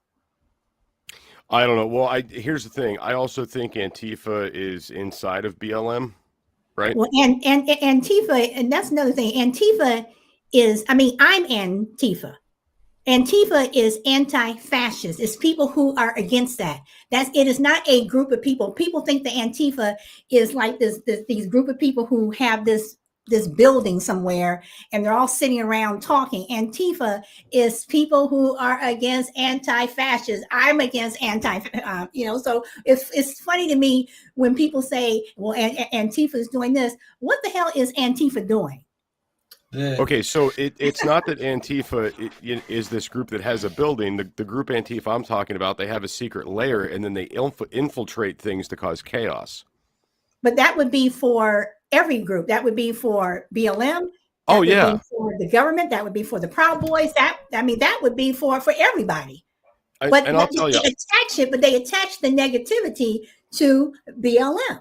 I don't know. Well, here's the thing. I also think Antifa is inside of BLM, right? Well, and Antifa, and that's another thing. Antifa is, I'm Antifa. Antifa is anti-fascist. It's people who are against that. It is not a group of people. People think the Antifa is like these group of people who have this building somewhere and they're all sitting around talking. Antifa is people who are against anti-fascists. I'm against so it's funny to me when people say, well, Antifa is doing this. What the hell is Antifa doing? Okay, so it's not that Antifa is this group that has a building. The group Antifa I'm talking about, they have a secret lair, and then they infiltrate things to cause chaos. But that would be for every group. That would be for BLM. Oh, yeah. Be for the government. That would be for the Proud Boys. That would be for everybody. But I'll tell you, they attach the negativity to BLM.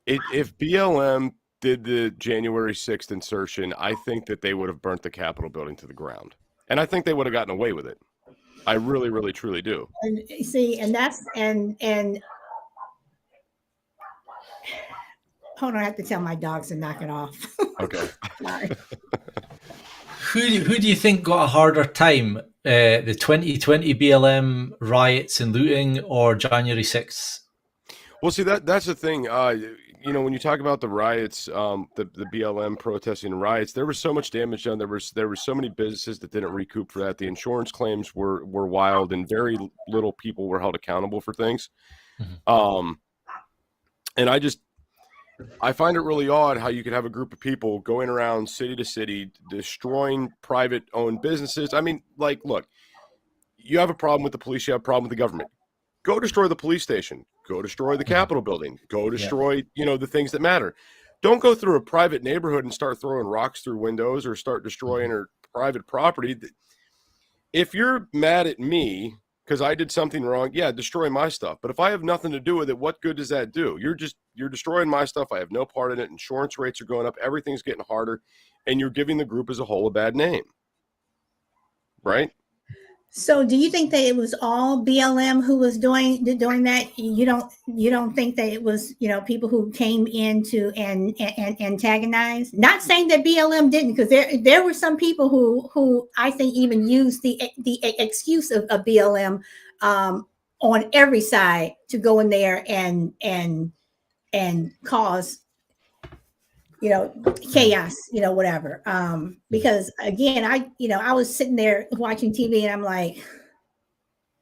If BLM did the January 6th insertion, I think that they would have burnt the Capitol building to the ground. And I think they would have gotten away with it. I really, really, truly do. And see, and that's and hold on, I have to tell my dogs to knock it off. Okay. Sorry. Who do you think got a harder time, the 2020 BLM riots and looting or January 6th? Well, see, that's the thing. When you talk about the riots, the BLM protesting and riots, there was so much damage done. There was so many businesses that didn't recoup for that. The insurance claims were wild, and very little people were held accountable for things. Mm-hmm. And I find it really odd how you could have a group of people going around city to city, destroying private owned businesses. I mean, like, look, you have a problem with the police, you have a problem with the government. Go destroy the police station. Go destroy the Capitol building. Go destroy, the things that matter. Don't go through a private neighborhood and start throwing rocks through windows or start destroying her private property. If you're mad at me because I did something wrong, yeah, destroy my stuff. But if I have nothing to do with it, what good does that do? You're destroying my stuff. I have no part in it. Insurance rates are going up. Everything's getting harder. And you're giving the group as a whole a bad name. Right? So do you think that it was all BLM who was doing that? You don't think that it was, people who came in to and antagonize? Not saying that BLM didn't, because there were some people who I think even used the excuse of BLM on every side to go in there and cause chaos, whatever. Because again, I was sitting there watching TV and I'm like,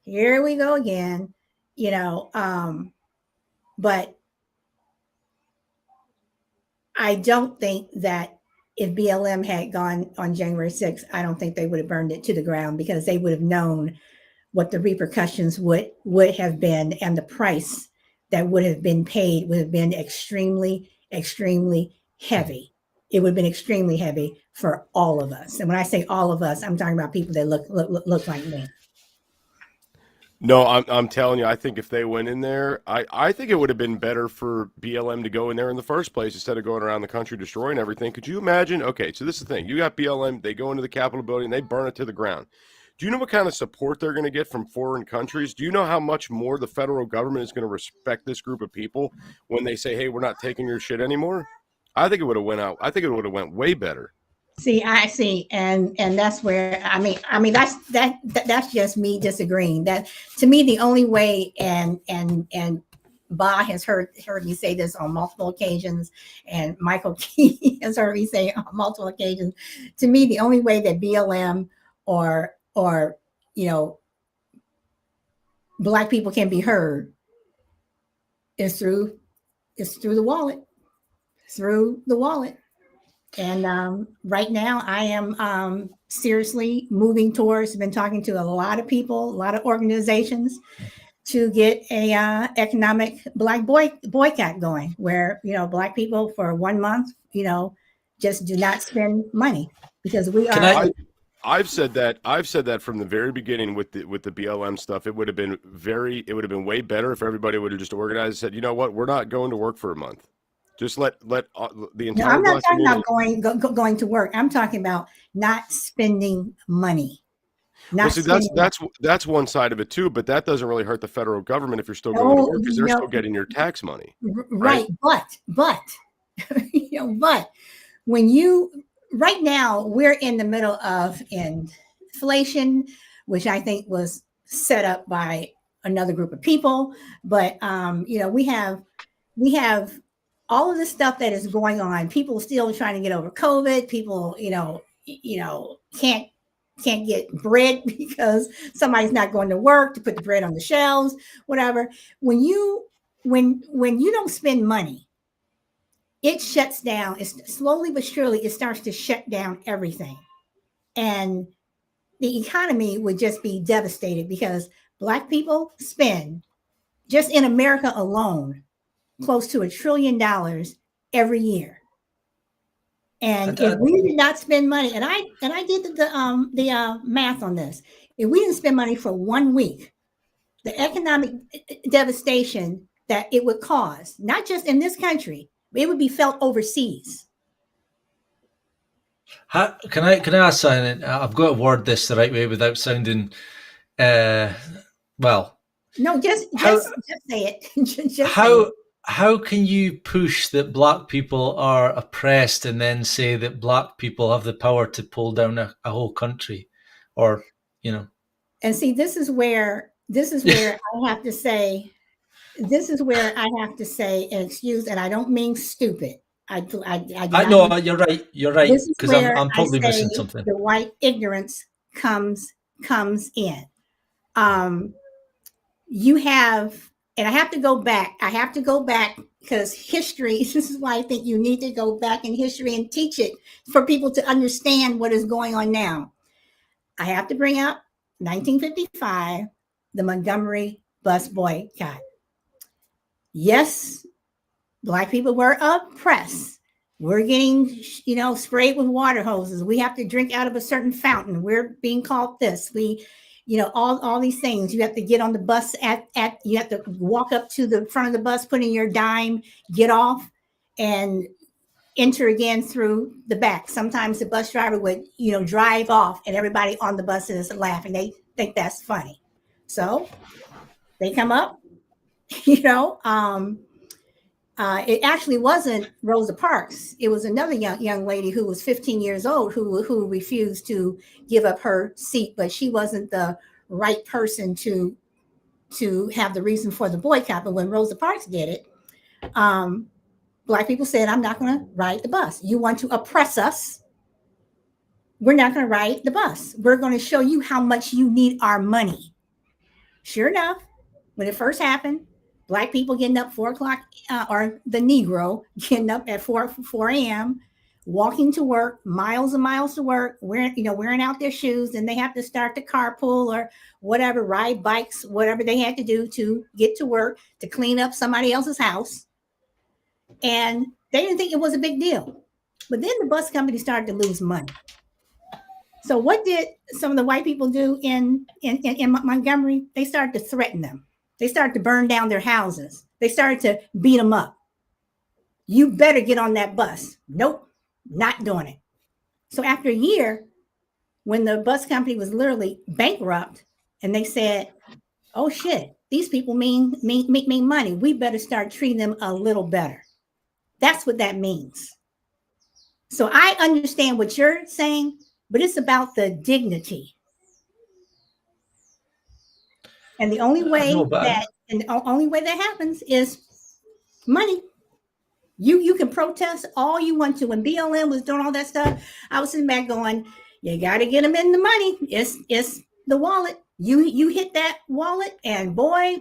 here we go again, but I don't think that if BLM had gone on January 6th, I don't think they would have burned it to the ground, because they would have known what the repercussions would have been, and the price that would have been paid would have been extremely, extremely heavy. It would have been extremely heavy for all of us. And when I say all of us, I'm talking about people that look like me. No, I'm telling you, I think if they went in there, I think it would have been better for BLM to go in there in the first place instead of going around the country destroying everything. Could you imagine? Okay, so this is the thing. You got BLM, they go into the Capitol building, they burn it to the ground. Do you know what kind of support they're going to get from foreign countries? Do you know how much more the federal government is going to respect this group of people when they say, hey, we're not taking your shit anymore? I think it would have went out. I think it would have went way better. See, I see, and that's where I mean that's just me disagreeing. That, to me, the only way, and Ba has heard me say this on multiple occasions, and Michael Key has heard me say on multiple occasions. To me, the only way that BLM or Black people can be heard is through the wallet. Through the wallet. And right now I am seriously moving towards, been talking to a lot of people, a lot of organizations, to get a economic Black boycott going, where, Black people for 1 month, just do not spend money, because we are. I've said that from the very beginning with the BLM stuff. It would have been way better if everybody would have just organized and said, you know what, we're not going to work for a month. Just let the entire. No, I'm not talking about going to work. I'm talking about not spending money. That's one side of it too, but that doesn't really hurt the federal government if you're still going to work, because they're still getting your tax money. Right. But but when right now we're in the middle of inflation, which I think was set up by another group of people. But we have all of the stuff that is going on. People still trying to get over COVID. People, can't get bread because somebody's not going to work to put the bread on the shelves, whatever. When you don't spend money, it shuts down. It's slowly but surely, it starts to shut down everything. And the economy would just be devastated, because Black people spend, just in America alone, close to $1 trillion every year. And if we did not spend money, and I did the math on this, if we didn't spend money for 1 week, the economic devastation that it would cause, not just in this country, it would be felt overseas. Can I ask something? I've got to word this the right way without sounding Well, No, just say it. Just say how it. how can you push that black people are oppressed and then say that black people have the power to pull down a whole country, or And see, this is where I have to say, and excuse, and I don't mean stupid. I do I not mean. know you're right. You're right, This is because where I'm I probably say missing something. the white ignorance comes in. Um, you have, and I have to go back. I have to go back because history. This is why I think you need to go back in history and teach it for people to understand what is going on now. I have to bring up 1955, the Montgomery bus boycott. Yes, black people were oppressed. We're getting, sprayed with water hoses. We have to drink out of a certain fountain. We're being called this. All these things. You have to get on the bus you have to walk up to the front of the bus, put in your dime, get off, and enter again through the back. Sometimes the bus driver would, drive off, and everybody on the bus is laughing. They think that's funny. So they come up, it actually wasn't Rosa Parks. It was another young lady who was 15 years old who refused to give up her seat, but she wasn't the right person to have the reason for the boycott. But when Rosa Parks did it, black people said, "I'm not going to ride the bus. You want to oppress us? We're not going to ride the bus. We're going to show you how much you need our money." Sure enough, when it first happened, black people getting up 4 o'clock, or the Negro getting up at 4 a.m., walking to work, miles and miles to work, wearing out their shoes, and they have to start the carpool or whatever, ride bikes, whatever they had to do to get to work, to clean up somebody else's house. And they didn't think it was a big deal. But then the bus company started to lose money. So what did some of the white people do in Montgomery? They started to threaten them. They started to burn down their houses. They started to beat them up. You better get on that bus. Nope, not doing it. So after a year, when the bus company was literally bankrupt, and they said, "Oh shit, these people mean money. We better start treating them a little better." That's what that means. So I understand what you're saying, but it's about the dignity. And the only way that happens is money. You can protest all you want to. When BLM was doing all that stuff, I was sitting back going, "You got to get them in the money. It's the wallet. You hit that wallet, and boy,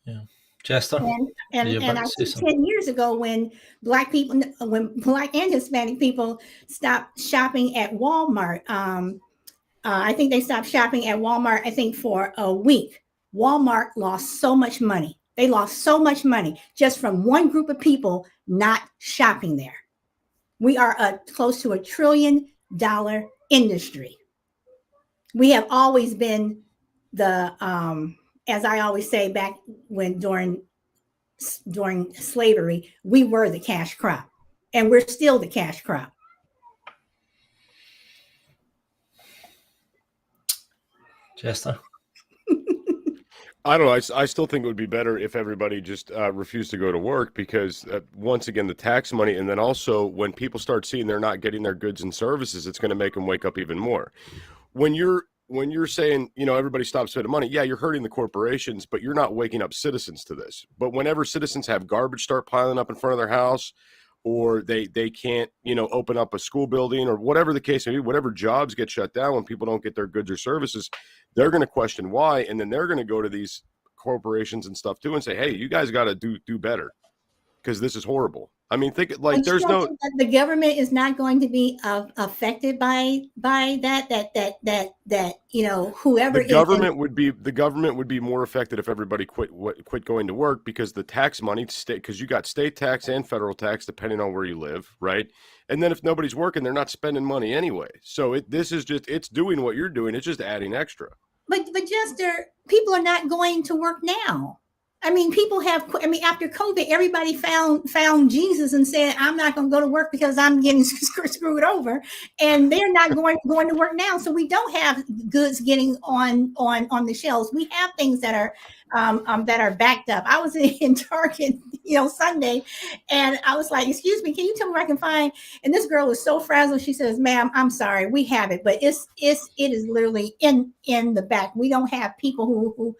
Yeah, Jester. And I think 10 years ago, when black and Hispanic people stopped shopping at Walmart, I think they stopped shopping at Walmart, I think, for a week. Walmart lost so much money. They lost so much money just from one group of people not shopping there. We are close to $1 trillion industry. We have always been the, as I always say, back when during slavery, we were the cash crop, and we're still the cash crop. Jester. I don't know. I still think it would be better if everybody just refused to go to work, because once again, the tax money, and then also when people start seeing they're not getting their goods and services, it's going to make them wake up even more. When you're saying, everybody stops spending money, yeah, you're hurting the corporations, but you're not waking up citizens to this. But whenever citizens have garbage start piling up in front of their house, or they can't, open up a school building, or whatever the case may be, whatever jobs get shut down when people don't get their goods or services, they're going to question why. And then they're going to go to these corporations and stuff too and say, "Hey, you guys got to do better, because this is horrible." I mean, think like there's no, think that the government is not going to be affected by that, whoever the government would be more affected if everybody quit going to work, because the tax money because you got state tax and federal tax depending on where you live, right? And then if nobody's working, they're not spending money anyway. So it's doing what you're doing. It's just adding extra. But Jester, people are not going to work now. I mean, people have. I mean, after COVID, everybody found Jesus and said, "I'm not going to go to work because I'm getting screwed over," and they're not going to work now. So we don't have goods getting on the shelves. We have things that are backed up. I was in Target, Sunday, and I was like, "Excuse me, can you tell me where I can find?" And this girl was so frazzled. She says, "Ma'am, I'm sorry, we have it, but it is literally in the back. We don't have people who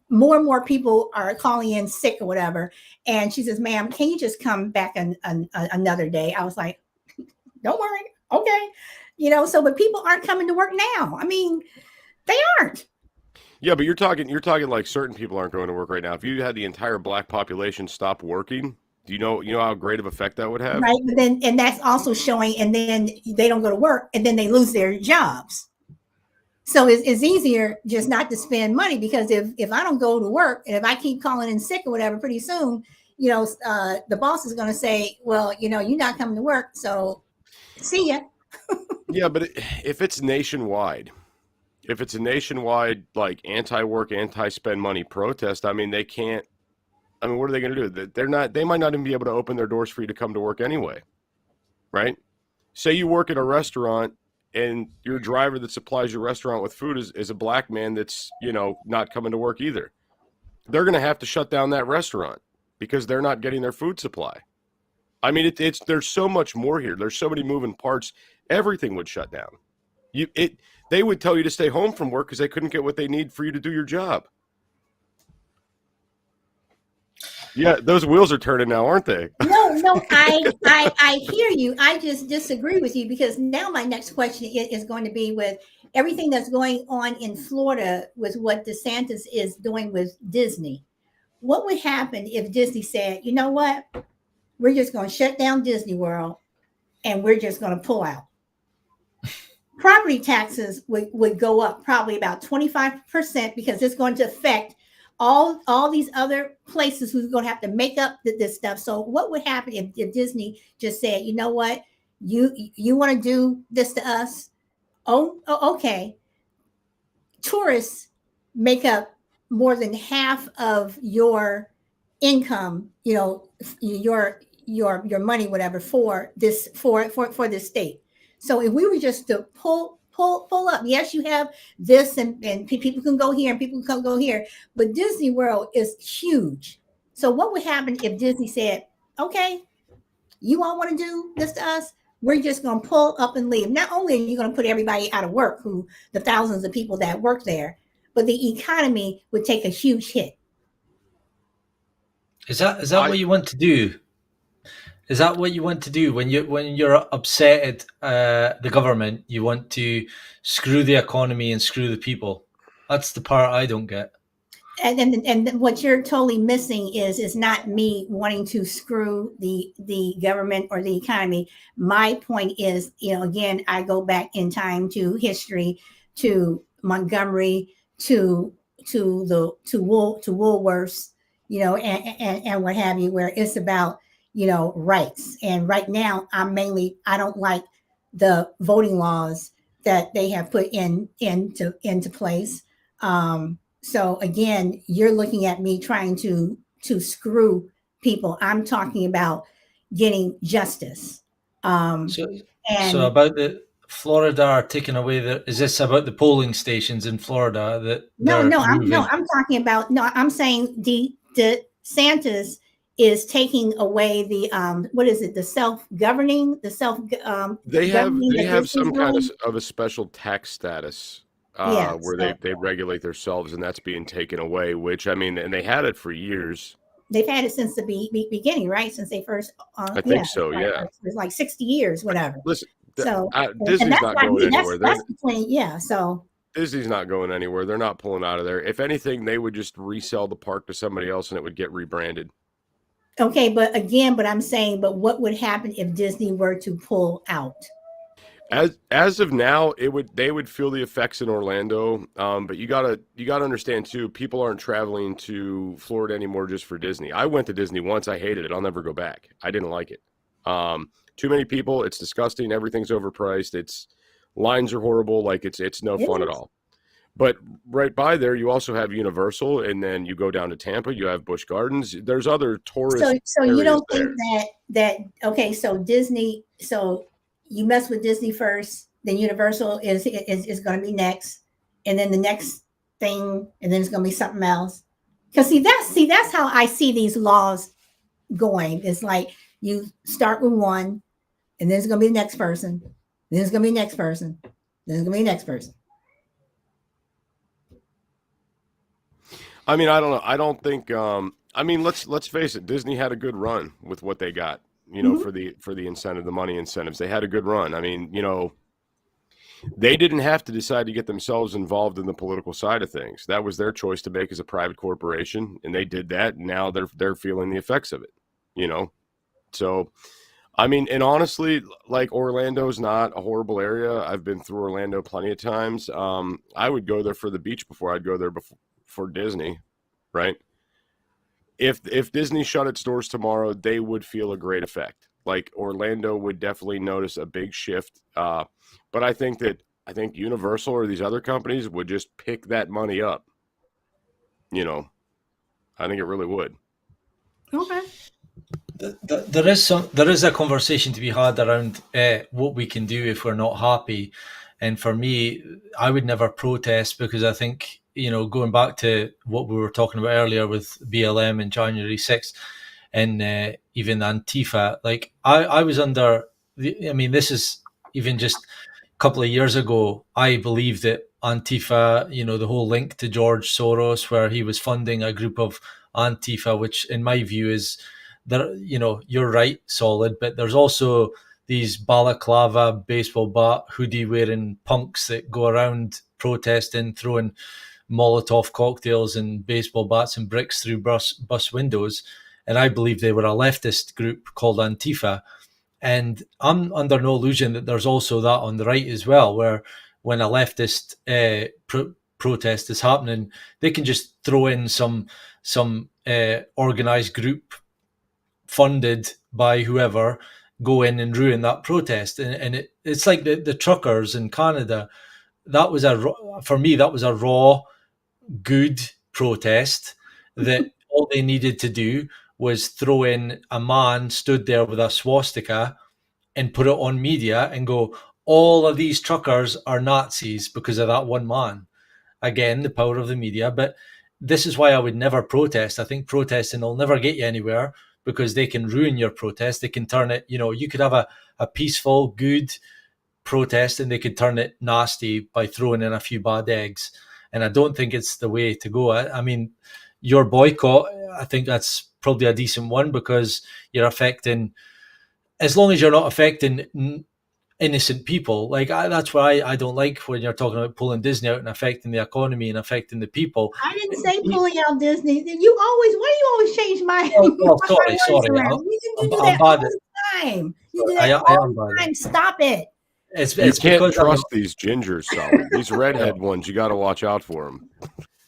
more and more people are calling in sick or whatever." And she says, "Ma'am, can you just come back another day?" I was like, "Don't worry, okay." So but people aren't coming to work now. I mean, they aren't. Yeah, but you're talking like certain people aren't going to work right now. If you had the entire black population stop working, do you know how great of effect that would have? Right. But then, and that's also showing, and then they don't go to work and then they lose their jobs. So it's easier just not to spend money, because if I don't go to work and if I keep calling in sick or whatever, pretty soon, the boss is going to say, "Well, you're not coming to work. So see ya." Yeah, but if it's nationwide, if it's a nationwide like anti-work, anti-spend money protest, I mean, they can't. I mean, what are they going to do? They're not. They might not even be able to open their doors for you to come to work anyway, right? Say you work at a restaurant and your driver that supplies your restaurant with food is a black man that's not coming to work either. They're going to have to shut down that restaurant because they're not getting their food supply. I mean, it's there's so much more here. There's so many moving parts. Everything would shut down. They would tell you to stay home from work because they couldn't get what they need for you to do your job. Yeah, those wheels are turning now, aren't they? No, I hear you. I just disagree with you, because now my next question is going to be, with everything that's going on in Florida with what DeSantis is doing with Disney. What would happen if Disney said, "You know what? We're just going to shut down Disney World and we're just going to pull out"? Property taxes would go up probably about 25%, because it's going to affect all these other places who's going to have to make up this stuff. So what would happen if Disney just said, "You know what? You want to do this to us? Oh, okay." Tourists make up more than half of your income, your money, whatever, for this for this state. So if we were just to pull up, yes, you have this, and people can go here and people can go here, but Disney World is huge. So what would happen if Disney said, "Okay, you all want to do this to us? We're just going to pull up and leave"? Not only are you going to put everybody out of work, the thousands of people that work there, but the economy would take a huge hit. Is that what you want to do? Is that what you want to do when you're upset at the government? You want to screw the economy and screw the people. That's the part I don't get. And what you're totally missing is not me wanting to screw the government or the economy. My point is, again, I go back in time to history, to Montgomery, to Woolworths, and what have you, where it's about rights. And right now, I don't like the voting laws that they have put into place. So again, you're looking at me trying to screw people. I'm talking about getting justice. So about the Florida are taking away is this about the polling stations in Florida that I'm talking about, I'm saying DeSantis is taking away the what is it, the self-governing, they have some kind of a special tax status. Where they regulate themselves, and that's being taken away, which, I mean, and they had it for years. They've had it since the beginning, right? Since they first, I think so, yeah. It was like 60 years, whatever. Listen, so Disney's not going anywhere. That's the point, yeah. So Disney's not going anywhere. They're not pulling out of there. If anything, they would just resell the park to somebody else, and it would get rebranded. Okay, but I'm saying, but what would happen if Disney were to pull out? As of now, they would feel the effects in Orlando. But you gotta understand too, people aren't traveling to Florida anymore just for Disney. I went to Disney once. I hated it. I'll never go back. I didn't like it. Too many people. It's disgusting. Everything's overpriced. Lines are horrible. Like it's no fun at all. But right by there, you also have Universal, and then you go down to Tampa, you have Busch Gardens. There's other tourist So you areas don't there. think that okay, so Disney, so you mess with Disney first, then Universal is going to be next, and then the next thing, and then it's going to be something else. Because that's how I see these laws going. It's like you start with one, and then it's going to be the next person, then it's going to be the next person, then it's going to be the next person. I mean, I don't know. I don't think. I mean, let's face it. Disney had a good run with what they got. You know, Mm-hmm. for the incentive, the money incentives, they had a good run. I mean, you know, they didn't have to decide to get themselves involved in the political side of things. That was their choice to make as a private corporation, and they did that. And now they're feeling the effects of it. You know, so I mean, and honestly, like Orlando's not a horrible area. I've been through Orlando plenty of times. I would go there for the beach before I'd go there for Disney, right? If Disney shut its doors tomorrow, they would feel a great effect. Like Orlando would definitely notice a big shift. But I think Universal or these other companies would just pick that money up. You know, I think it really would. Okay. There is a conversation to be had around what we can do if we're not happy, and for me, I would never protest because I think, you know, going back to what we were talking about earlier with BLM and January 6th and even Antifa, like I was under I mean, this is even just a couple of years ago. I believed that Antifa, you know, the whole link to George Soros, where he was funding a group of Antifa, which in my view is there, you know, you're right, solid, but there's also these balaclava, baseball bat, hoodie wearing punks that go around protesting, throwing Molotov cocktails and baseball bats and bricks through bus windows. And I believe they were a leftist group called Antifa. And I'm under no illusion that there's also that on the right as well, where when a leftist protest is happening, they can just throw in some organized group funded by whoever go in and ruin that protest. And it's like the truckers in Canada. That was for me, that was a raw, good protest that all they needed to do was throw in a man stood there with a swastika and put it on media and go, all of these truckers are Nazis because of that one man. Again, the power of the media. But this is why I would never protest. I think protesting will never get you anywhere because they can ruin your protest. They can turn it, you know, you could have a peaceful, good protest and they could turn it nasty by throwing in a few bad eggs. And I don't think it's the way to go. I mean, your boycott, I think that's probably a decent one because you're affecting, as long as you're not affecting innocent people. Like that's why I don't like when you're talking about pulling Disney out and affecting the economy and affecting the people. I didn't say pulling out Disney. You always, why do you always change my, Well, my words sorry. around? You do I'm that all bad. the time. You do I that am all bad. the time. Stop it. You It's can't because trust these gingers, Solid. These redhead ones, you got to watch out for them.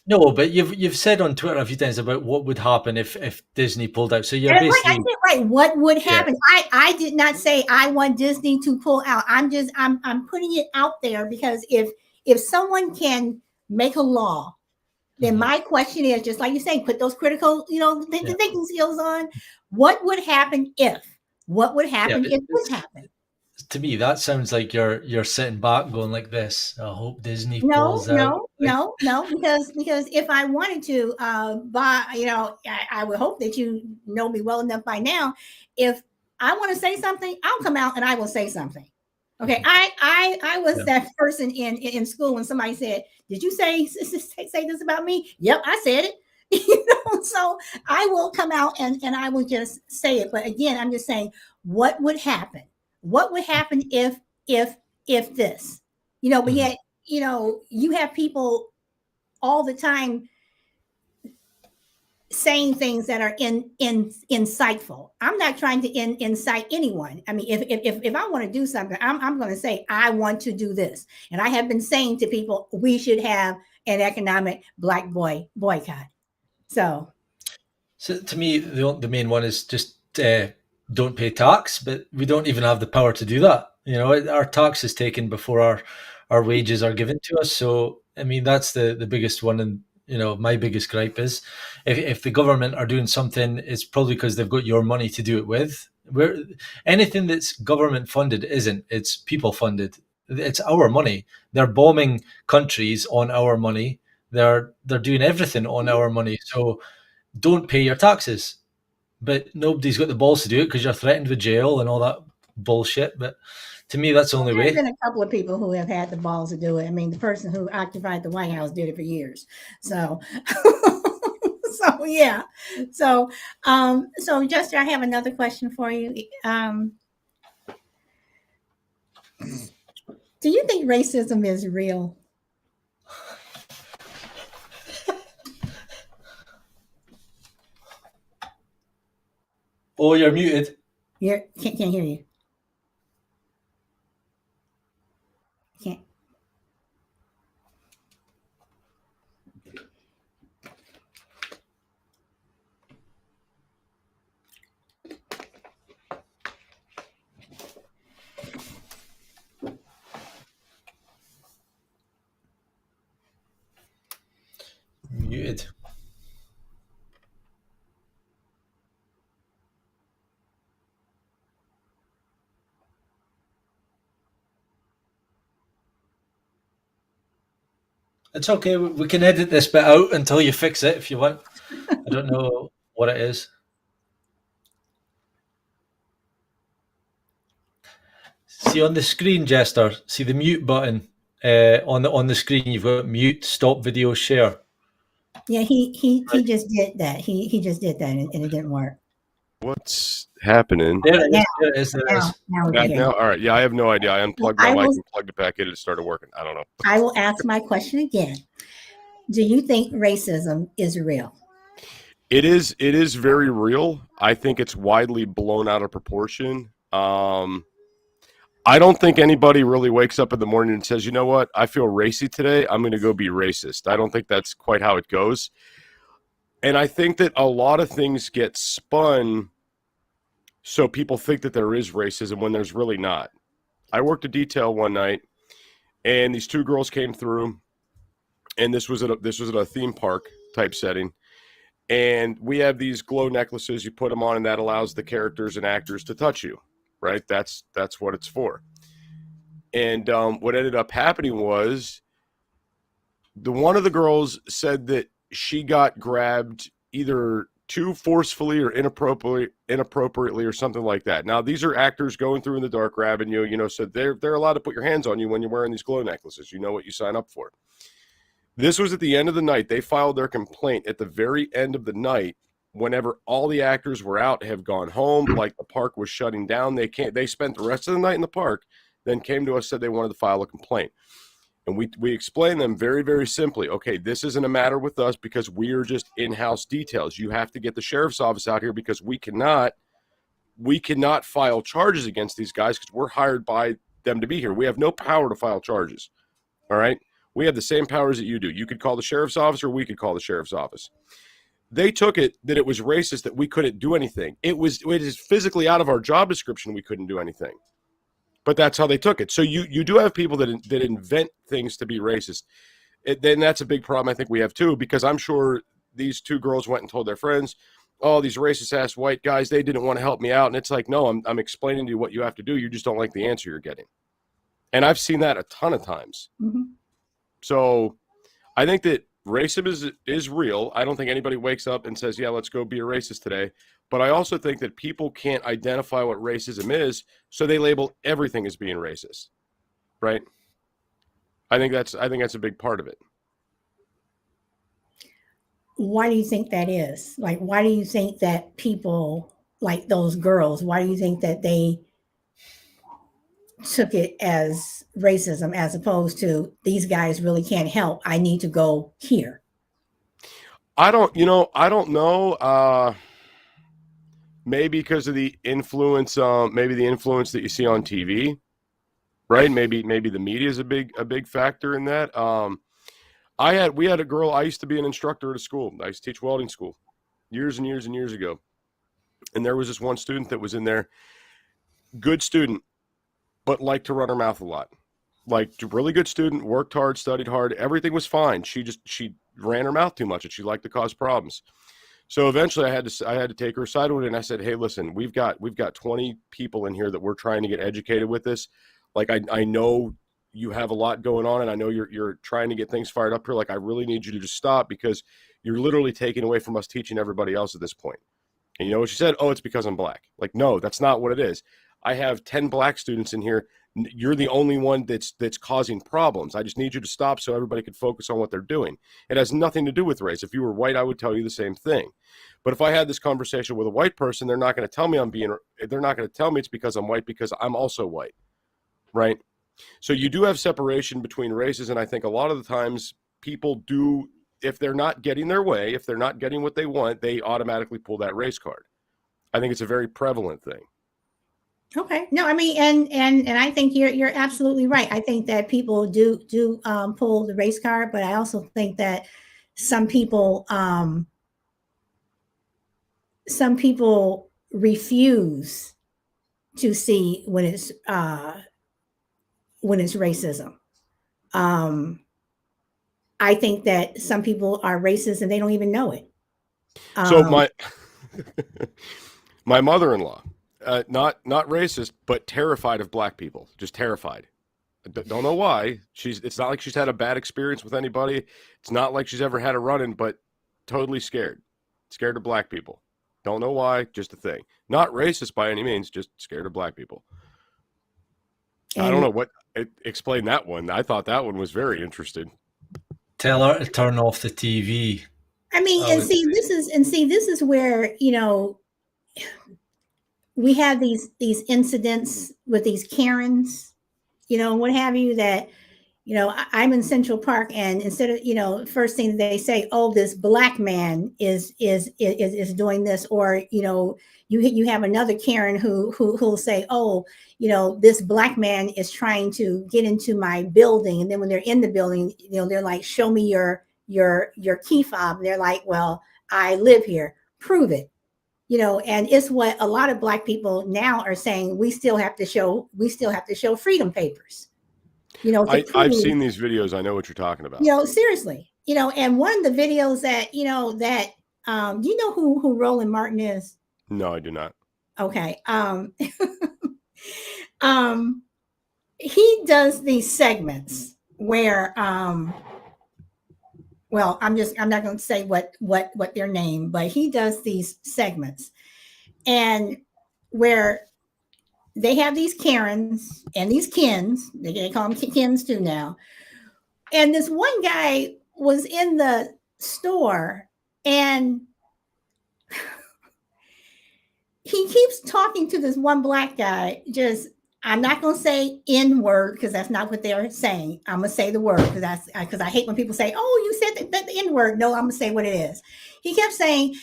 No, but you've said on Twitter a few times about what would happen if Disney pulled out. So you're And basically I said, right. What would yeah. happen? I did not say I want Disney to pull out. I'm putting it out there because if someone can make a law, then my question is just like you say, put those critical, the thinking skills on. What would happen if? What would happen if this happened? To me, that sounds like you're sitting back going like this. I hope Disney No, pulls out. no, because if I wanted to buy, I would hope that you know me well enough by now. If I want to say something, I'll come out and I will say something. Okay, I was that person in school when somebody said, "Did you say this about me?" Yep, I said it. So I will come out and I will just say it. But again, I'm just saying, what would happen? What would happen if this? But yet, you have people all the time saying things that are insightful. I'm not trying to incite anyone. I mean, if I want to do something, I'm going to say I want to do this, and I have been saying to people we should have an economic black boycott. So to me, the main one is just don't pay tax, but we don't even have the power to do that. Our tax is taken before our wages are given to us. So I mean, that's the biggest one. And, my biggest gripe is if the government are doing something, it's probably because they've got your money to do it with. Where anything that's government funded isn't, it's people funded. It's our money. They're bombing countries on our money. They're doing everything on our money. So don't pay your taxes. But nobody's got the balls to do it because you're threatened with jail and all that bullshit. But to me, that's the only There have way. been a couple of people who have had the balls to do it. I mean, the person who occupied the White House did it for years. So, so yeah. So Jester, I have another question for you. Do you think racism is real? Oh, you're muted. Can't hear you. Can't. Muted. It's okay. We can edit this bit out until you fix it if you want. I don't know what it is. See on the screen, Jester. See the mute button on the screen. You've got mute, stop video, share. Yeah, he just did that. He just did that, and it didn't work. What's happening? There it is. There it is. There it is. Now we can Back hear now? you. All right. Yeah, I have no idea. I unplugged my I mic will- and plugged it back in and it started working. I don't know. I will ask my question again. Do you think racism is real? It is very real. I think it's widely blown out of proportion. I don't think anybody really wakes up in the morning and says, you know what, I feel racy today. I'm going to go be racist. I don't think that's quite how it goes. And I think that a lot of things get spun so people think that there is racism when there's really not. I worked a detail one night, and these two girls came through, and this was at a theme park type setting. And we have these glow necklaces. You put them on, and that allows the characters and actors to touch you, right? That's what it's for. And what ended up happening was one of the girls said that she got grabbed either too forcefully or inappropriately or something like that. Now, these are actors going through in the dark, grabbing you, so they're allowed to put your hands on you when you're wearing these glow necklaces. You know what you sign up for. This was at the end of the night. They filed their complaint at the very end of the night whenever all the actors were out, have gone home, like the park was shutting down. They spent the rest of the night in the park, then came to us, said they wanted to file a complaint. And we explained them very, very simply, okay, this isn't a matter with us because we are just in-house details. You have to get the sheriff's office out here because we cannot file charges against these guys because we're hired by them to be here. We have no power to file charges. All right? We have the same powers that you do. You could call the sheriff's office or we could call the sheriff's office. They took it that it was racist that we couldn't do anything. It is physically out of our job description we couldn't do anything. But that's how they took it. So you do have people that invent things to be racist. Then that's a big problem I think we have too, because I'm sure these two girls went and told their friends, oh, these racist ass white guys, they didn't want to help me out. And it's like, no, I'm explaining to you what you have to do. You just don't like the answer you're getting. And I've seen that a ton of times. Mm-hmm. So I think that racism is real. I don't think anybody wakes up and says, yeah, let's go be a racist today. But I also think that people can't identify what racism is, so they label everything as being racist, right? I think that's a big part of it. Why do you think that is? Like, why do you think that people like those girls, why do you think that they took it as racism as opposed to these guys really can't help, I need to go here? I don't know. Maybe because of the influence, maybe the influence that you see on TV, right? Maybe the media is a big factor in that. We had a girl. I used to be an instructor at a school. I used to teach welding school years and years and years ago, and there was this one student that was in there, good student, but liked to run her mouth a lot. like really good student, worked hard, studied hard. Everything was fine. She ran her mouth too much and she liked to cause problems. So eventually I had to take her aside with it, and I said, hey, listen, we've got 20 people in here that we're trying to get educated with this. Like, I know you have a lot going on, and I know you're trying to get things fired up here. Like, I really need you to just stop, because you're literally taking away from us teaching everybody else at this point. And you know what she said? Oh, it's because I'm black. Like, no, that's not what it is. I have 10 black students in here. You're the only one that's causing problems. I just need you to stop so everybody can focus on what they're doing. It has nothing to do with race. If you were white, I would tell you the same thing. But if I had this conversation with a white person, they're not going to tell me they're not going to tell me it's because I'm white, because I'm also white, right? So you do have separation between races, and I think a lot of the times people do, if they're not getting their way, if they're not getting what they want, they automatically pull that race card. I think it's a very prevalent thing. Okay. No, I mean, and I think you're absolutely right. I think that people do pull the race card, but I also think that some people refuse to see when it's racism. I think that some people are racist and they don't even know it. So my mother-in-law, not racist, but terrified of black people, just terrified. Don't know why. It's not like she's had a bad experience with anybody. It's not like she's ever had a run-in, but totally scared of black people. Don't know why, just a thing. Not racist by any means, just scared of black people. And I don't know what, explain that one. I thought that one was very interesting. Tell her to turn off the TV. I mean, this is where, you know, we have these incidents with these Karens, you know, what have you, that, you know, I'm in Central Park, and instead of, you know, first thing they say, oh, this black man is doing this, or, you know, you have another Karen who'll say, oh, you know, this black man is trying to get into my building, and then when they're in the building, you know, they're like, show me your key fob. And they're like, well, I live here, prove it. You know, and it's what a lot of black people now are saying. We still have to show freedom papers. You know, I've seen these videos. I know what you're talking about. You know, seriously. You know, and one of the videos that, you know, that do you know who Roland Martin is? No, I do not. Okay. He does these segments where well, I'm not going to say what their name, but he does these segments, and where they have these Karens and these Kens, they call them Kens too now. And this one guy was in the store, and he keeps talking to this one black guy, just, I'm not going to say N word, because that's not what they're saying. I'm going to say the word, because I hate when people say, oh, you said that the N word. No, I'm going to say what it is. He kept saying,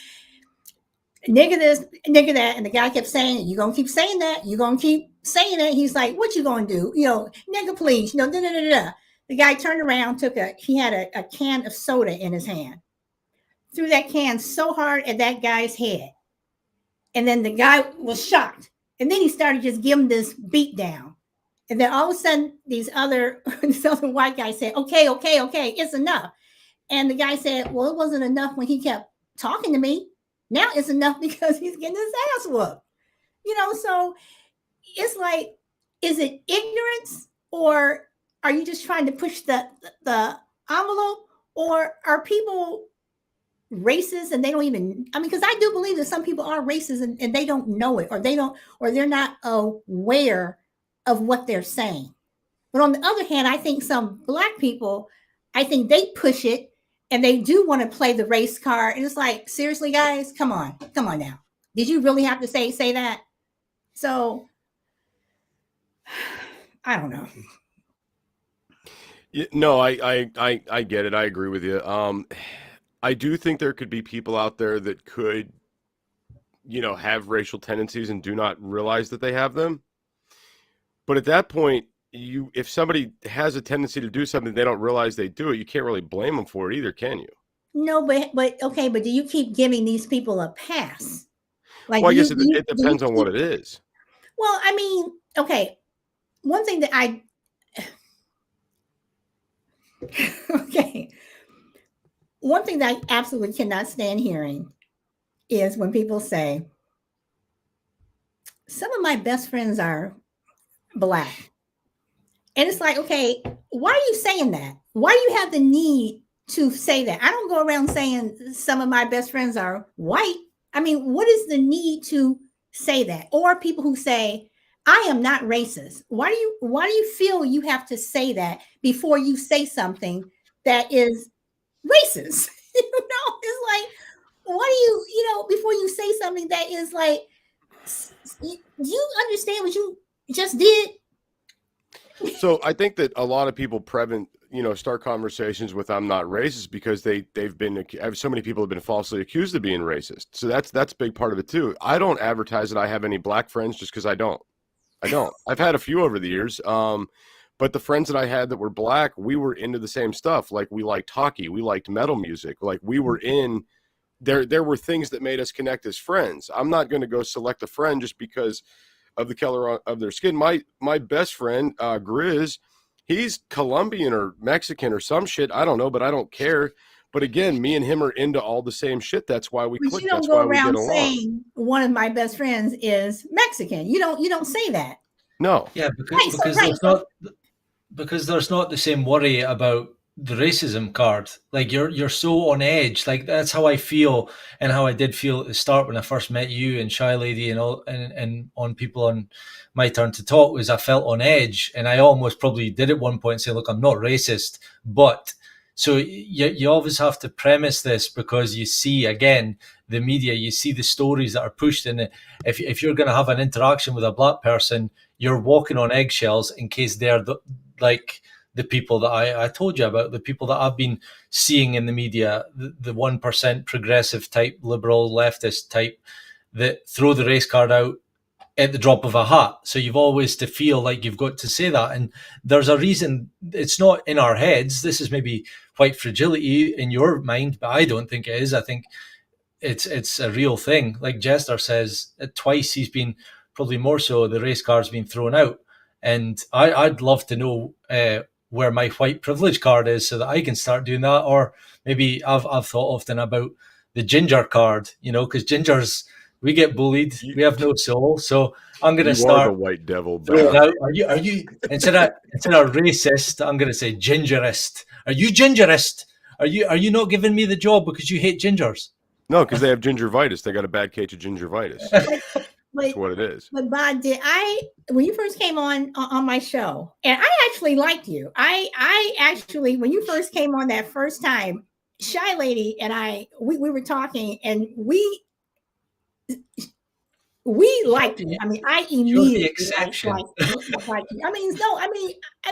nigga this, nigga that. And the guy kept saying, you going to keep saying that. You going to keep saying it. He's like, what you going to do? You know, nigga, please. You know, da, da, da, da. The guy turned around, he had a can of soda in his hand, threw that can so hard at that guy's head. And then the guy was shocked. And then he started just giving this beat down. And then all of a sudden, this other white guy said, okay, it's enough. And the guy said, well, it wasn't enough when he kept talking to me. Now it's enough because he's getting his ass whooped. You know, so it's like, is it ignorance, or are you just trying to push the envelope, or are people racist and they don't even, I mean, because I do believe that some people are racist and they don't know it, or they're not aware of what they're saying. But on the other hand, I think some black people, I think they push it, and they do want to play the race card. And it's like, seriously, guys, come on now. Did you really have to say that? So I don't know. No, I get it. I agree with you. I do think there could be people out there that could, you know, have racial tendencies and do not realize that they have them. But at that point, if somebody has a tendency to do something, they don't realize they do it, you can't really blame them for it either, can you? No, but okay, but do you keep giving these people a pass? Like, well, I guess it depends on what it is. Well, I mean, okay, one thing that Okay. One thing that I absolutely cannot stand hearing is when people say, some of my best friends are Black. And it's like, okay, why are you saying that? Why do you have the need to say that? I don't go around saying some of my best friends are white. I mean, what is the need to say that? Or people who say, I am not racist. Why do you feel you have to say that before you say something that is racist? It's like, why do before you say something that is like, you understand what you just did? So I think that a lot of people start conversations with "I'm not racist" because so many people have been falsely accused of being racist. So that's a big part of it too. I don't advertise that I have any Black friends just because I don't. I've had a few over the years. But the friends that I had that were Black, we were into the same stuff. Like we liked hockey, we liked metal music. Like we were in there were things that made us connect as friends. I'm not going to go select a friend just because of the color of their skin. My best friend, Grizz, he's Colombian or Mexican or some shit. I don't know, but I don't care. But again, me and him are into all the same shit. That's why we But click. you don't That's go why we get around along. saying one of my best friends is Mexican. You don't say that. No. Yeah, Right. because there's not the same worry about the racism card. Like you're so on edge. Like that's how I feel and how I did feel at the start when I first met you and Shy Lady and all and on people on My Turn to Talk was I felt on edge and I almost probably did at one point say, look, I'm not racist, but so you always have to premise this because you see again the media, you see the stories that are pushed in it. If you're going to have an interaction with a Black person, you're walking on eggshells in case they're like the people that I told you about, the people that I've been seeing in the media, the 1% progressive type, liberal, leftist type that throw the race card out at the drop of a hat. So you've always to feel like you've got to say that. And there's a reason it's not in our heads. This is maybe white fragility in your mind, but I don't think it is. I think it's a real thing. Like Jester says, twice he's been probably more so the race card's been thrown out, and I'd love to know where my white privilege card is so that I can start doing that. Or maybe I've thought often about the ginger card, because gingers we get bullied, we have no soul. So I'm going to You are the start white devil, throwing Ben. out. Are you instead of racist? I'm going to say gingerist. Are you gingerist? Are you not giving me the job because you hate gingers? No, because they have gingivitis. They got a bad case of gingivitis. That's what it is. But Bob, when you first came on my show, and I actually liked you. I actually, when you first came on that first time, Shy Lady and we were talking, and we liked you. I mean, I You're the immediately exception. like you. I mean, no, I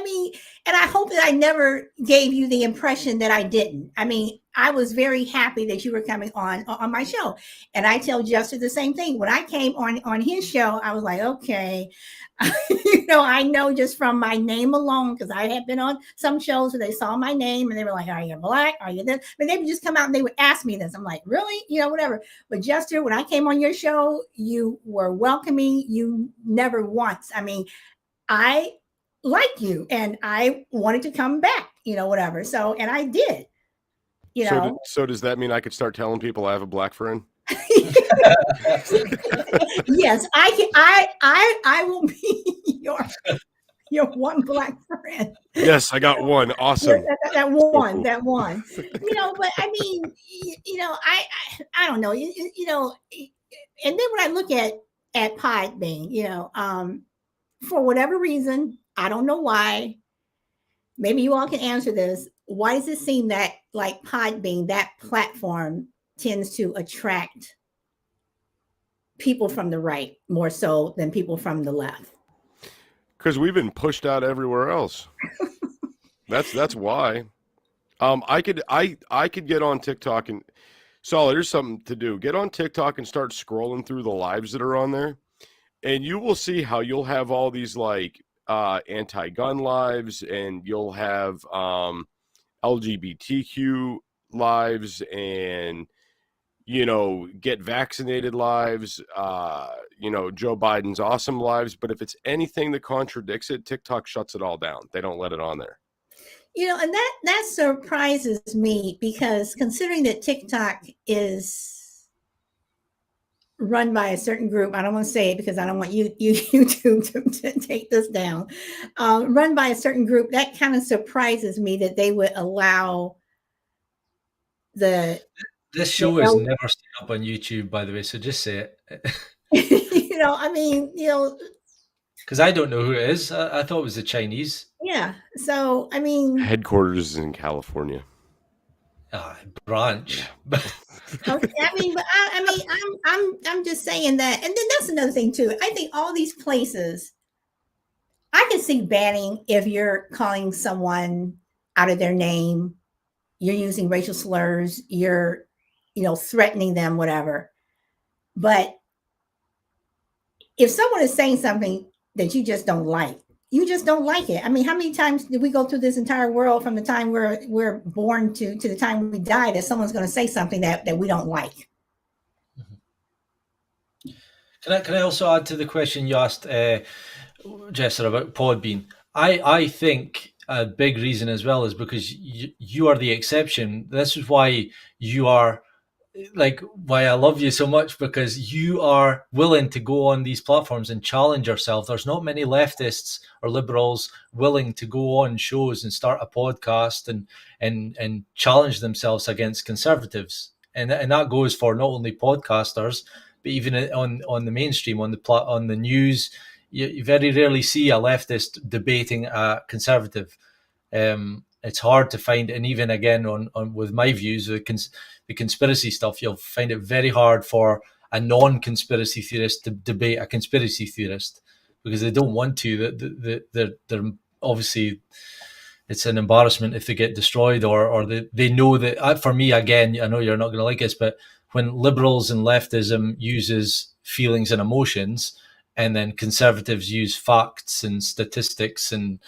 mean, and I hope that I never gave you the impression that I didn't. I mean, I was very happy that you were coming on my show, and I tell Jester the same thing. When I came on his show, I was like, okay, I know just from my name alone, because I had been on some shows where they saw my name and they were like, are you Black? Are you this? But they would just come out and they would ask me this. I'm like, really? Whatever. But Jester, when I came on your show, you were welcoming. You never once. I mean, I like you and I wanted to come back, whatever. So, and I did, So does that mean I could start telling people I have a Black friend? Yes, I can. I will be your one Black friend. Yes, I got one. Awesome. That one, cool. that one. But I mean, I don't know. And then when I look at Podbean, for whatever reason, I don't know why. Maybe you all can answer this. Why does it seem that like Podbean, that platform, tends to attract people from the right more so than people from the left? Because we've been pushed out everywhere else. That's why. I could get on TikTok and Solid, here's something to do. Get on TikTok and start scrolling through the lives that are on there, and you will see how you'll have all these like anti-gun lives, and you'll have LGBTQ lives, and get vaccinated lives, Joe Biden's awesome lives. But if it's anything that contradicts it, TikTok shuts it all down. They don't let it on there. And that surprises me, because considering that TikTok is run by a certain group, I don't want to say it because I don't want YouTube to take this down. Run by a certain group, that kind of surprises me that they would allow the This show is never seen up on YouTube, by the way, so just say it. I mean, because I don't know who it is. I thought it was the Chinese. Yeah. So I mean, headquarters is in California. Branch. Okay, I mean, but I'm just saying that, and then that's another thing too. I think all these places, I can see banning if you're calling someone out of their name, you're using racial slurs, you're, threatening them, whatever. But if someone is saying something that you just don't like, you just don't like it. I mean, how many times did we go through this entire world from the time we're born to the time we die that someone's going to say something that we don't like? Can I also add to the question you asked, Jester, about Podbean? I think a big reason as well is because you are the exception. This is why you are, like, why I love you so much, because you are willing to go on these platforms and challenge yourself. There's not many leftists or liberals willing to go on shows and start a podcast and challenge themselves against conservatives. And that goes for not only podcasters, but even on the mainstream, on the news. You very rarely see a leftist debating a conservative. It's hard to find, and even again on with my views, the conspiracy stuff, you'll find it very hard for a non-conspiracy theorist to debate a conspiracy theorist, because they don't want to. They're obviously, it's an embarrassment if they get destroyed, or they know that. For me, again, I know you're not going to like this, but when liberals and leftism uses feelings and emotions, and then conservatives use facts and statistics and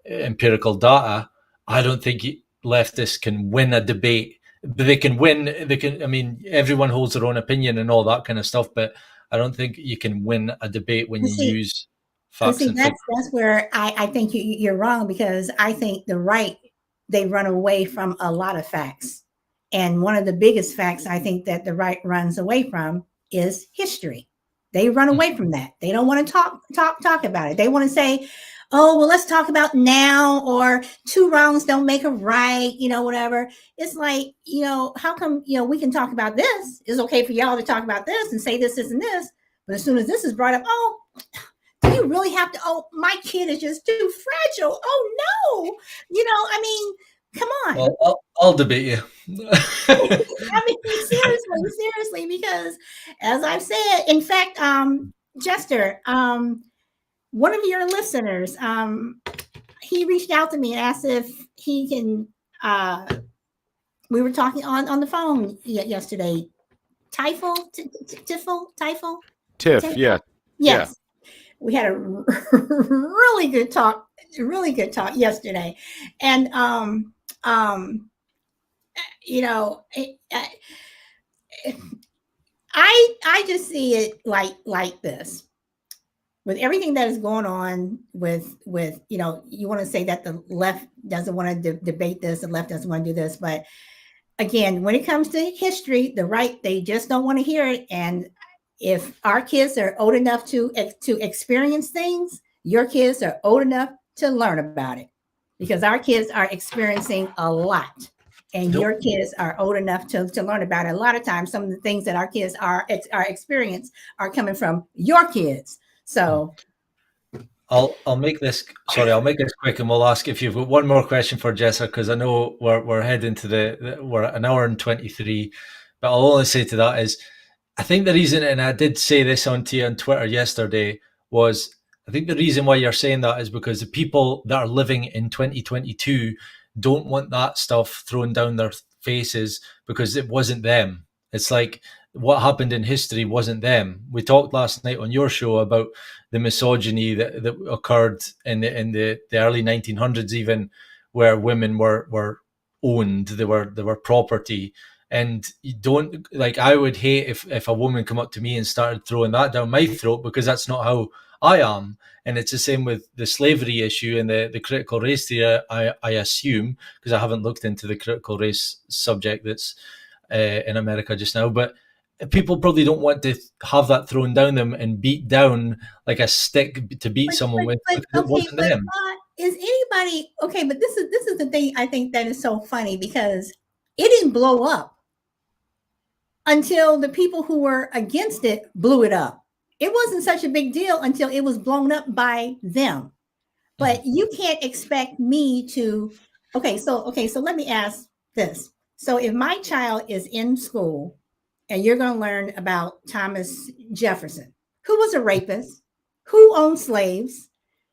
empirical data, I don't think leftists can win a debate. They can win. I mean, everyone holds their own opinion and all that kind of stuff, but I don't think you can win a debate when you use facts and figures. That's where I think you're wrong, because I think the right, they run away from a lot of facts. And one of the biggest facts I think that the right runs away from is history. They run away from that. They don't want to talk about it. They want to say, oh, well, let's talk about now, or two wrongs don't make a right, whatever. It's like, how come, we can talk about this? It's okay for y'all to talk about this and say this, and this. But as soon as this is brought up, oh, do you really have to? Oh, my kid is just too fragile. Oh, no. I mean, come on. Well, I'll debate you. I mean, seriously, because as I've said, in fact, Jester, one of your listeners, he reached out to me and asked if he can, we were talking on the phone yesterday. Tiff, yeah. Yes. Yeah. We had a really good talk yesterday. And, I just see it like this. With everything that is going on with you want to say that the left doesn't want to debate this, the left doesn't want to do this, but again, when it comes to history, the right, they just don't want to hear it. And if our kids are old enough to experience things, your kids are old enough to learn about it, because our kids are experiencing a lot. And your kids are old enough to learn about it. A lot of times, some of the things that our kids are experience are coming from your kids. So I'll make this quick, and we'll ask if you've got one more question for Jessica, because I know we're heading to we're an hour and 23. But I'll only say to that is, I think the reason, and I did say this on Twitter yesterday, was I think the reason why you're saying that is because the people that are living in 2022 don't want that stuff thrown down their faces, because it wasn't them. It's like, what happened in history wasn't them. We talked last night on your show about the misogyny that occurred in the early 1900s, even, where women were owned, they were property. And you don't, like, I would hate if a woman come up to me and started throwing that down my throat, because that's not how I am. And it's the same with the slavery issue and the critical race theory, I assume, because I haven't looked into the critical race subject that's in America just now. But people probably don't want to have that thrown down them and beat down like a stick to beat someone with because it wasn't them. Is anybody okay? But this is the thing I think that is so funny, because it didn't blow up until the people who were against it blew it up. It wasn't such a big deal until it was blown up by them. But you can't expect me to. So let me ask this. So if my child is in school and you're going to learn about Thomas Jefferson, who was a rapist, who owned slaves,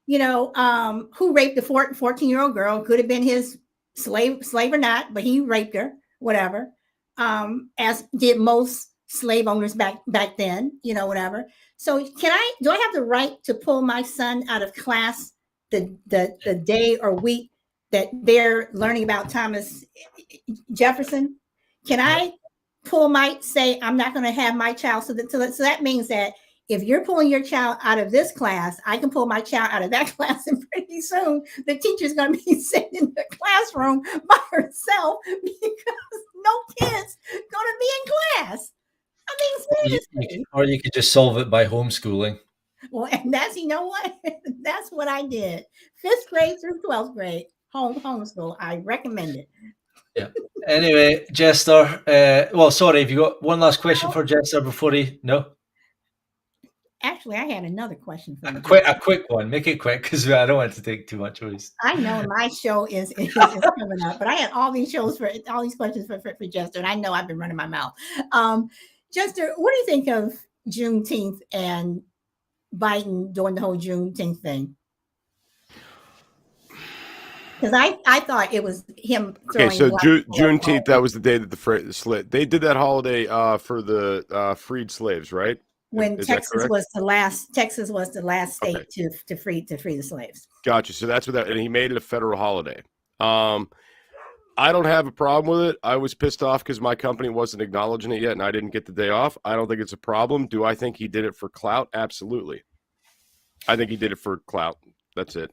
who raped a 14-year-old girl, could have been his slave or not, but he raped her, whatever, as did most slave owners back then, whatever. So do I have the right to pull my son out of class the day or week that they're learning about Thomas Jefferson? Can I say I'm not going to have my child? So that means that if you're pulling your child out of this class, I can pull my child out of that class, and pretty soon the teacher's going to be sitting in the classroom by herself because no kid's going to be in class. I mean, seriously. Or you could just solve it by homeschooling. Well, and that's, that's what I did. 5th grade through 12th grade, homeschool. I recommend it. Yeah. Anyway, Jester, sorry, have you got one last question for Jester before he, no? Actually, I had another question for you. A quick one. Make it quick, because I don't want to take too much of his. I know my show is coming up, but I had all these questions for Jester, and I know I've been running my mouth. Jester, what do you think of Juneteenth and Biden doing the whole Juneteenth thing? Because I thought it was him throwing. Okay, so Juneteenth, that was the day that the slit. They did that holiday for the freed slaves, right? When Texas was the last state to free the slaves. Gotcha. So that's what and he made it a federal holiday. I don't have a problem with it. I was pissed off because my company wasn't acknowledging it yet, and I didn't get the day off. I don't think it's a problem. Do I think he did it for clout? Absolutely. I think he did it for clout. That's it.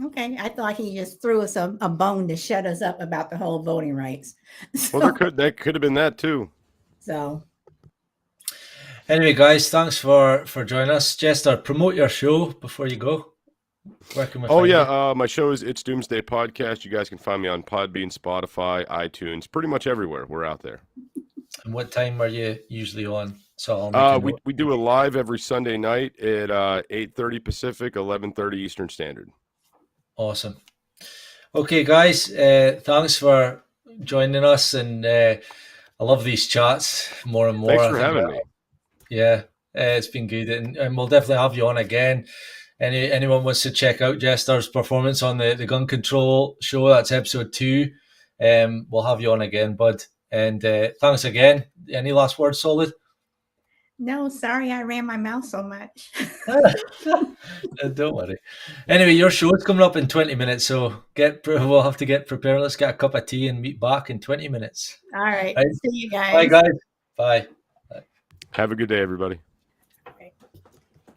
Okay, I thought he just threw us a bone to shut us up about the whole voting rights. Well, that could have been that too. So, anyway, guys, thanks for joining us. Jester, promote your show before you go. Where can we find you? My show is It's Doomsday Podcast. You guys can find me on Podbean, Spotify, iTunes, pretty much everywhere. We're out there. And what time are you usually on? So we do a live every Sunday night at 8:30 Pacific, 11:30 Eastern Standard. Awesome. Okay, guys, thanks for joining us, and I love these chats more and more. Thanks for having me. Yeah, it's been good, and we'll definitely have you on again. Anyone wants to check out Jester's performance on the gun control show, that's episode 2. We'll have you on again, bud. And thanks again. Any last words, Solid? No, sorry I ran my mouth so much. Don't worry. Anyway, your show is coming up in 20 minutes, so we'll have to get prepared. Let's get a cup of tea and meet back in 20 minutes. All right. See you guys. Bye, guys. Bye. Have a good day, everybody.